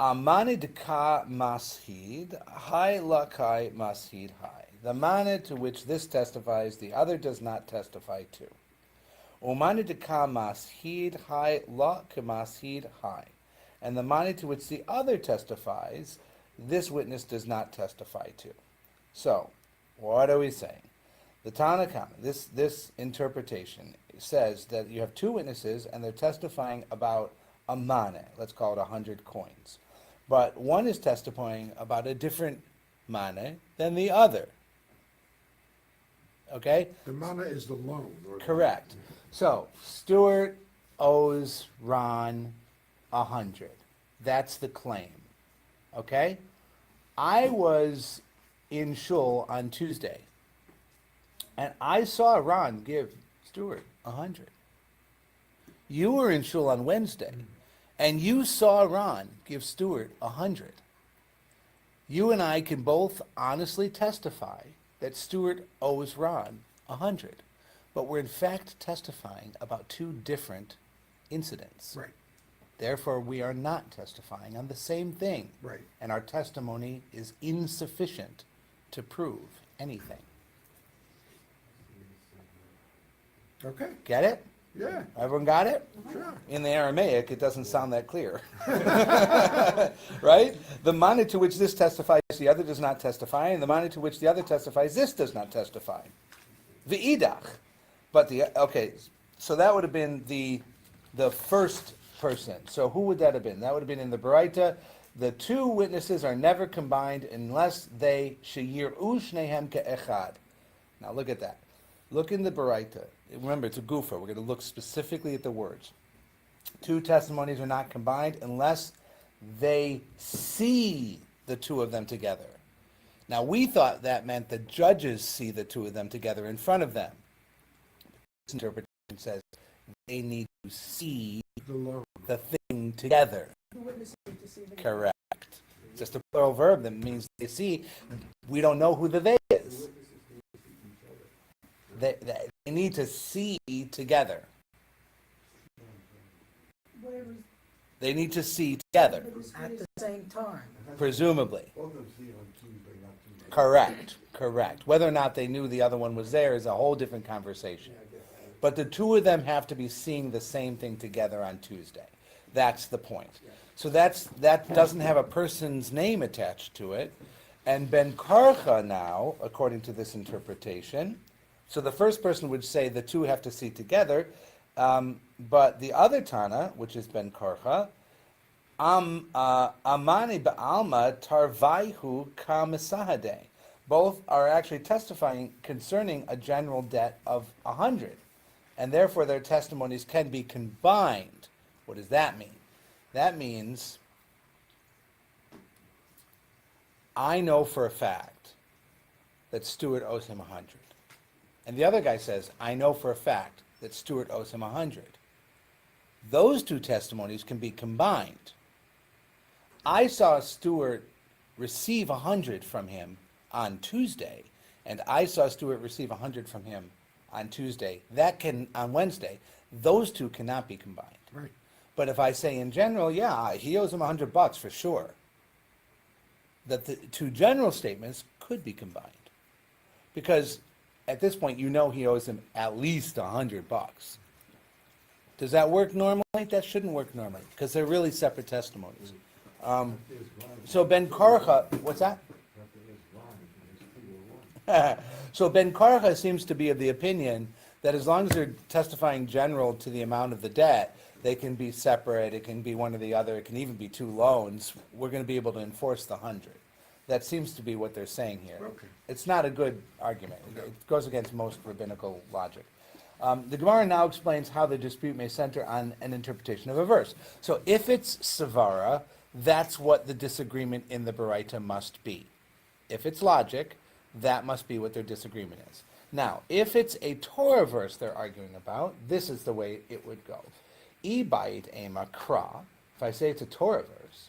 A: Amani deka mashid, hai lakai mashid hai. The mana to which this testifies, the other does not testify to. Umani deka mashid hai la mashid hai. And the mani to which the other testifies, this witness does not testify to. So, what are we saying? The Tana Kama, this interpretation says that you have two witnesses and they're testifying about a mane, let's call it 100 coins. But one is testifying about a different mane than the other. Okay?
D: The mana is the loan.
A: Correct. So, Stuart owes Ron 100. That's the claim. Okay? I was in shul on Tuesday, and I saw Ron give Stuart 100. You were in shul on Wednesday, and you saw Ron give Stuart 100. You and I can both honestly testify that Stuart owes Ron 100, but we're in fact testifying about two different incidents.
D: Right,
A: Therefore, we are not testifying on the same thing.
D: right.
A: And our testimony is insufficient to prove anything.
D: Okay,
A: Get it?
D: yeah,
A: Everyone got it?
D: sure.
A: In the Aramaic, it doesn't sound that clear. Right? The mana to which this testifies, the other does not testify, and the mana to which the other testifies, this does not testify. V'idach. But okay, so that would have been the first person. So who would that have been? That would have been in the Baraita. The two witnesses are never combined unless they sheyir'u shnehem ke'echad. Now look at that. Look in the Baraita. Remember, it's a gufa. We're going to look specifically at the words. Two testimonies are not combined unless they see the two of them together. Now, we thought that meant the judges see the two of them together in front of them. This interpretation says they need to see
D: The loan.
A: the thing together.
C: The witnesses need to see the.
A: Correct. It's just a plural verb that means they see. We don't know who the they is. They need to see together.
C: Whatever.
A: They need to see together,
F: At the same time.
A: presumably.
D: Both of them see it on Tuesday, not Tuesday.
A: Correct. Whether or not they knew the other one was there is a whole different conversation. But the two of them have to be seeing the same thing together on Tuesday. That's the point. So that doesn't have a person's name attached to it. And Ben Karcha now, according to this interpretation, so the first person would say the two have to see together, but the other Tana, which is Ben Karcha, Amani ba'alma tarvaihu kamisahade. Both are actually testifying concerning a general debt of 100, and therefore their testimonies can be combined. What does that mean? That means I know for a fact that Stuart owes him 100. And the other guy says, I know for a fact that Stuart owes him 100. Those two testimonies can be combined. I saw Stuart receive 100 from him on Tuesday, and I saw Stuart receive 100 from him on Wednesday. Those two cannot be combined.
D: Right.
A: But if I say in general, yeah, he owes him $100 for sure, that the two general statements could be combined. Because at this point, you know he owes him at least $100. Does that work normally? That shouldn't work normally, because they're really separate testimonies. So Ben Korcha, what's that? So Ben Korcha seems to be of the opinion that as long as they're testifying general to the amount of the debt, they can be separate, it can be one or the other, it can even be two loans, we're gonna be able to enforce the 100. That seems to be what they're saying here.
D: Okay.
A: It's not a good argument, it goes against most rabbinical logic. The Gemara now explains how the dispute may center on an interpretation of a verse. So if it's Savara, that's what the disagreement in the Baraita must be. If it's logic, that must be what their disagreement is. Now, if it's a Torah verse they're arguing about, this is the way it would go. Ibait ema kra, if I say it's a Torah verse,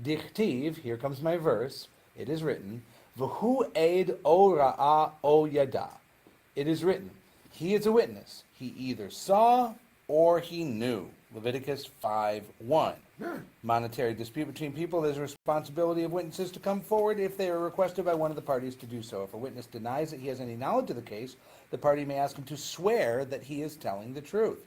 A: dichtiv, here comes my verse, it is written, v'hu eid o ra'a o yada. It is written, he is a witness. He either saw or he knew. Leviticus 5:1. Monetary dispute between people, there's a responsibility of witnesses to come forward if they are requested by one of the parties to do so. If a witness denies that he has any knowledge of the case, the party may ask him to swear that he is telling the truth.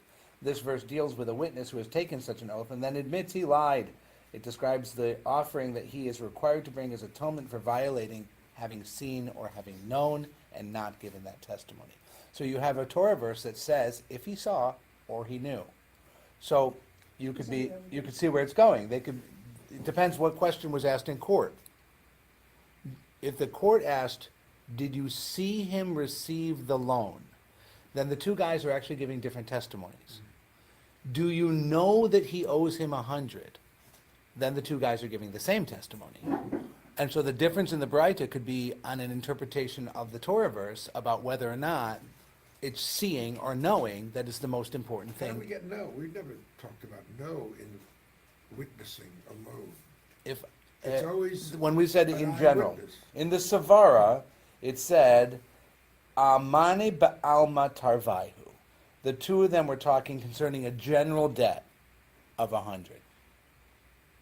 A: This verse deals with a witness who has taken such an oath and then admits he lied. It describes the offering that he is required to bring as atonement for violating having seen or having known and not given that testimony. So you have a Torah verse that says if he saw or he knew. So you could see where it's going. It depends what question was asked in court. If the court asked, did you see him receive the loan? Then the two guys are actually giving different testimonies. Do you know that he owes him 100? Then the two guys are giving the same testimony. And so the difference in the Braita could be on an interpretation of the Torah verse about whether or not it's seeing or knowing that is the most important
D: How do we
A: thing.
D: get no? We've never talked about no in witnessing alone.
A: If
D: It's always
A: when we said it
D: an
A: in general,
D: eyewitness.
A: in the Savara, it said Amane ba'alma tarvaihu. The two of them were talking concerning a general debt of 100.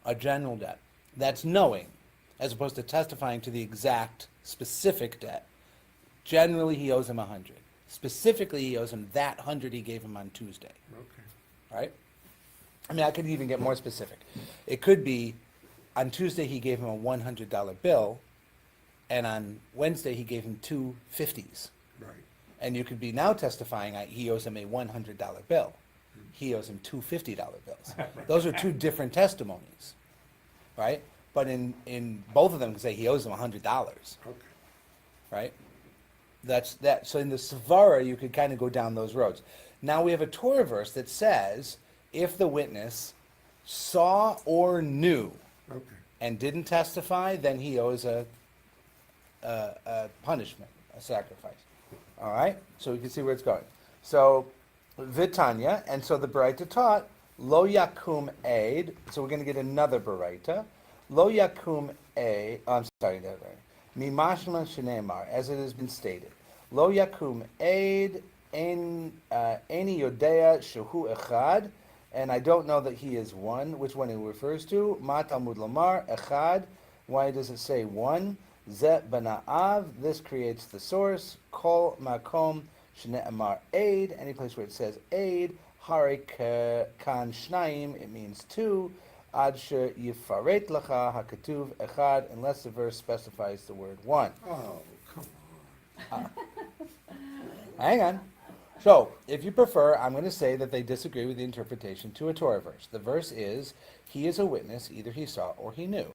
A: A general debt. That's knowing, as opposed to testifying to the exact specific debt. Generally, he owes him 100. Specifically, he owes him that 100 he gave him on Tuesday.
D: Okay.
A: Right? I mean, I could even get more specific. It could be on Tuesday he gave him a $100 bill, and on Wednesday he gave him two 50s.
D: Right.
A: And you could be now testifying he owes him a $100 bill. He owes him two $50 bills. Those are two different testimonies, right? But in both of them can say he owes him $100,
D: Okay.
A: right? That's that. So in the Savara, you could kind of go down those roads. Now we have a Torah verse that says if the witness saw or knew
D: Okay.
A: and didn't testify, then he owes a punishment, a sacrifice. All right? So we can see where it's going. So, Vitanya, and so the Baraita taught, Lo Yakum Aid, so we're going to get another Baraita. Lo Yakum Aid, oh, I'm sorry, Mimashma Shenemar, as it has been stated. Lo Yakum Aid, Eni Yodea Shehu Echad, and I don't know that he is one, which one it refers to. Ma Talmud Lamar, Echad, why does it say one? Zet Bana'av, this creates the source. Kol Makom Shne'amar Aid, any place where it says aid. Hare Kan Shnaim, it means two. Ad She Yifaret Lacha HaKatuv Echad, unless the verse specifies the word one.
D: Oh, come on.
A: Hang on. So, if you prefer, I'm going to say that they disagree with the interpretation to a Torah verse. The verse is, he is a witness, either he saw or he knew.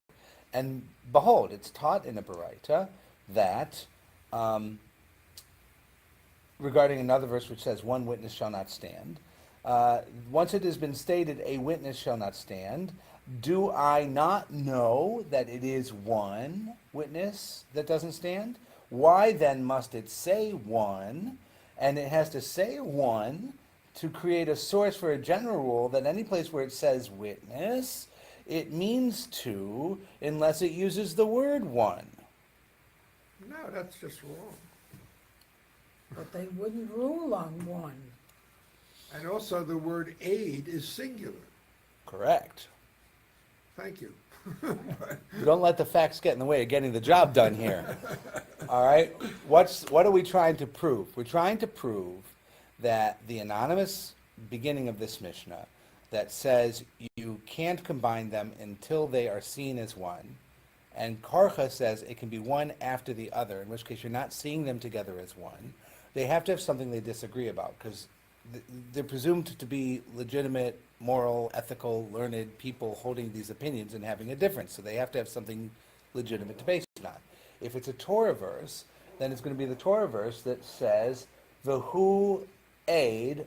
A: And behold, it's taught in a Baraita that, regarding another verse which says, one witness shall not stand. Once it has been stated, a witness shall not stand, do I not know that it is one witness that doesn't stand? Why then must it say one? And it has to say one to create a source for a general rule that any place where it says witness, it means two, unless it uses the word one.
D: No, that's just wrong.
F: But they wouldn't rule on one.
D: And also the word aid is singular.
A: Correct.
D: Thank you.
A: Don't let the facts get in the way of getting the job done here. All right? What are we trying to prove? We're trying to prove that the anonymous beginning of this Mishnah that says you can't combine them until they are seen as one, and Karcha says it can be one after the other, in which case you're not seeing them together as one. They have to have something they disagree about, because they're presumed to be legitimate, moral, ethical, learned people holding these opinions and having a difference. So they have to have something legitimate to base it on. If it's a Torah verse, then it's going to be the Torah verse that says, "V'hu aid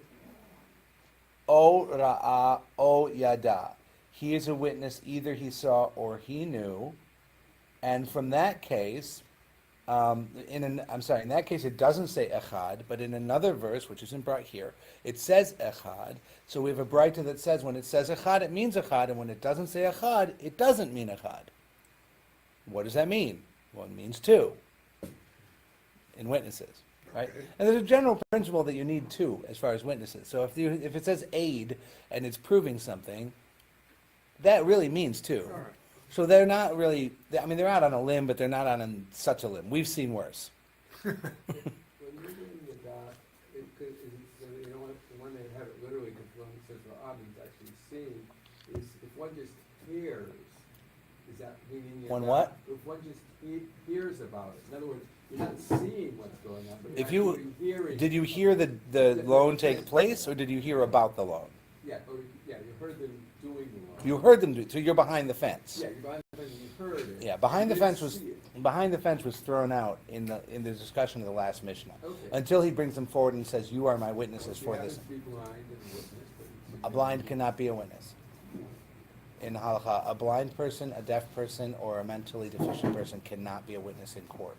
A: o ra'a o yada." He is a witness, either he saw or he knew. And from that case, in that case it doesn't say echad, but in another verse, which isn't brought here, it says echad. So we have a Braita that says when it says echad, it means echad, and when it doesn't say echad, it doesn't mean echad. What does that mean? Well, it means two in witnesses, right? And there's a general principle that you need two as far as witnesses. So if it says aid and it's proving something, that really means two.
D: All right.
A: So they're not really, they're out on a limb, but they're not on such a limb. We've seen worse.
G: When you're doing the dot, you know, when they have it literally confirmed, it says the object actually seen, is if one just hears, is that meaning?
A: One what?
G: If one just hears about it. In other words, you're not seeing what's going on, but
A: If
G: you're
A: you,
G: actually hearing.
A: did you hear the loan take place, or did you hear about the loan?
G: Yeah, you heard them doing the law.
A: You heard them do, so you're behind the fence.
G: Yeah, you're behind the fence and you heard it.
A: Yeah, behind
G: You
A: the
G: didn't
A: fence was
G: see it.
A: behind the fence was thrown out in the discussion of the last Mishnah.
G: Okay.
A: Until he brings them forward and says, "You are my witnesses
G: You
A: for
G: happen
A: this."
G: to be blind and witness, but
A: A blind cannot be a witness. In halakha, a blind person, a deaf person, or a mentally deficient person cannot be a witness in court.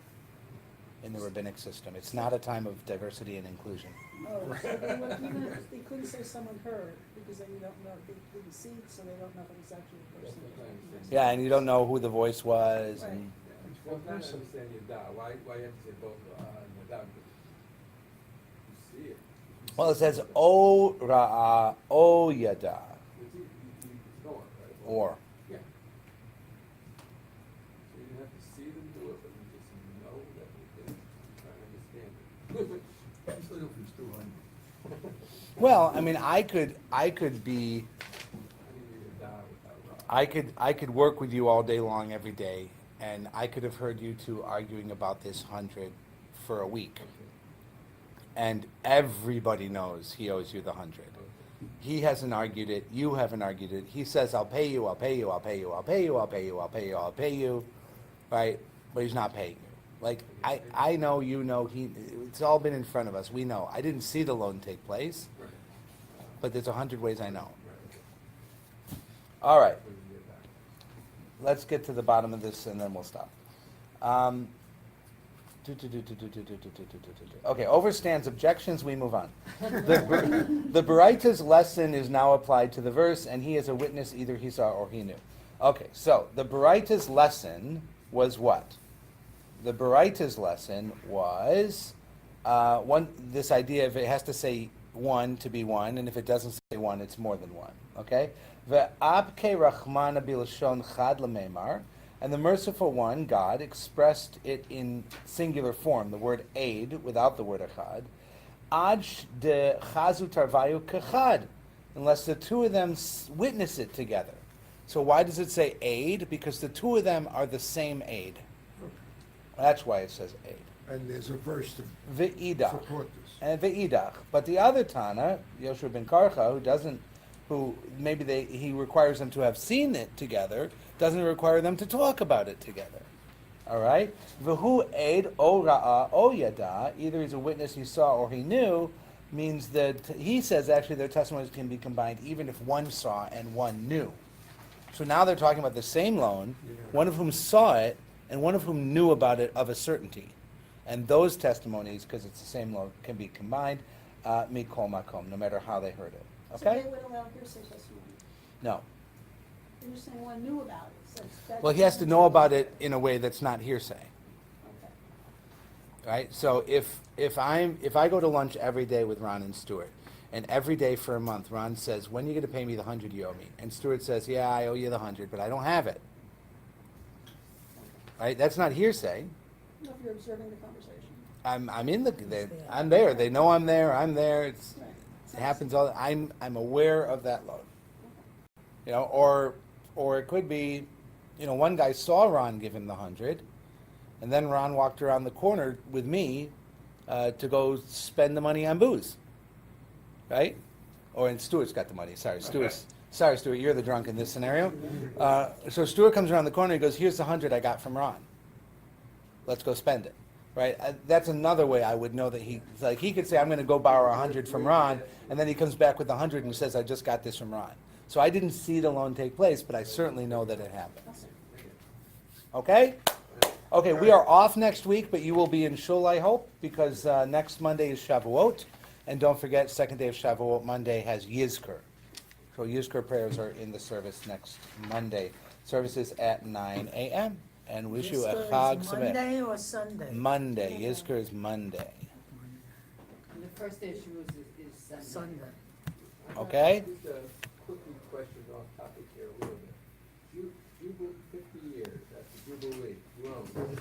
A: In the rabbinic system, it's not a time of diversity and inclusion.
C: Oh, so they would, even if they couldn't say someone heard, because then you don't know, they didn't see it, so they don't know if it's actually a person.
A: Yeah, and you don't know who the voice was, and
G: Yeah. Well, I'm trying to understand your da. Why you have to say both and the da? You see it.
A: well, it says o ra'a o yada,
G: It's going, right?
A: or
G: Yeah. So you didn't have to see them do it, but you just know that they did it. I'm trying to understand it.
A: well, I could be.
G: I need a da without ra.
A: I could work with you all day long every day, and I could have heard you two arguing about this 100 for a week. And everybody knows he owes you the 100. He hasn't argued it, you haven't argued it. He says, I'll pay you, I'll pay you, I'll pay you, I'll pay you, I'll pay you, I'll pay you, I'll pay you, right? But he's not paying you. Like, I know, you know, it's all been in front of us, we know. I didn't see the loan take place,
G: Right.
A: but there's 100 ways I know.
G: Right.
A: All right.
G: So you get that.
A: Let's get to the bottom of this and then we'll stop. Okay, overstands objections, we move on. The Baraita's lesson is now applied to the verse, and he is a witness, either he saw or he knew. Okay, so the Baraita's lesson was what? The Baraita's lesson was this idea of it has to say one to be one, and if it doesn't say one, it's more than one. Okay? Ve'abke rachmana bilashon chad lememar, and the merciful one, God, expressed it in singular form, the word aid without the word echad, ad de chazu tarvayu kechad, unless the two of them witness it together. So why does it say aid? Because the two of them are the same aid. That's why it says aid.
D: And there's a verse to
A: Ve'idach.
D: support this.
A: And ve'idach. But the other Tana, Yoshua ben Karcha, who maybe he requires them to have seen it together, doesn't require them to talk about it together. All right? V'hu aid o ra'a o yada, either he's a witness he saw or he knew, means that he says actually their testimonies can be combined even if one saw and one knew. So now they're talking about the same loan, one of whom saw it and one of whom knew about it of a certainty. And those testimonies, because it's the same loan, can be combined, mikol makom, no matter how they heard it.
C: So
A: Okay?
C: they would allow hearsay testimony.
A: No.
C: They're just saying one knew about it, so that's.
A: Well, he has to know about it in a way that's not hearsay.
C: Okay.
A: Right? So if I go to lunch every day with Ron and Stuart, And every day for a month, Ron says, when are you going to pay me the 100 you owe me? And Stuart says, yeah, I owe you the 100, but I don't have it. Right? That's not hearsay.
C: If you're observing the conversation.
A: I'm in I'm there. They know I'm there. I'm there.
C: Right.
A: It happens all. I'm aware of that load. You know, or it could be, you know, one guy saw Ron give him the 100, and then Ron walked around the corner with me to go spend the money on booze. Right? And Stuart's got the money. Sorry, Stuart, you're the drunk in this scenario. So Stuart comes around the corner. He goes, "Here's the 100 I got from Ron. Let's go spend it." Right? That's another way I would know that he could say, "I'm going to go borrow 100 from Ron," and then he comes back with 100 and says, "I just got this from Ron." So I didn't see the loan take place, but I certainly know that it happened. Okay? Okay, we are off next week, but you will be in Shul, I hope, because next Monday is Shavuot. And don't forget, second day of Shavuot, Monday, has Yizkor. So Yizkor prayers are in the service next Monday. Services at 9 a.m. And wish you a
F: Yizkor
A: Chag
F: is
A: Sameach.
F: Monday or Sunday?
A: Monday. Yizkor is Monday.
B: And the first issue is Sunday.
F: Sunday.
A: Okay?
G: Just a quick question off topic here a little bit. Jubilee, 50 years, that's the Jubilee, Rome.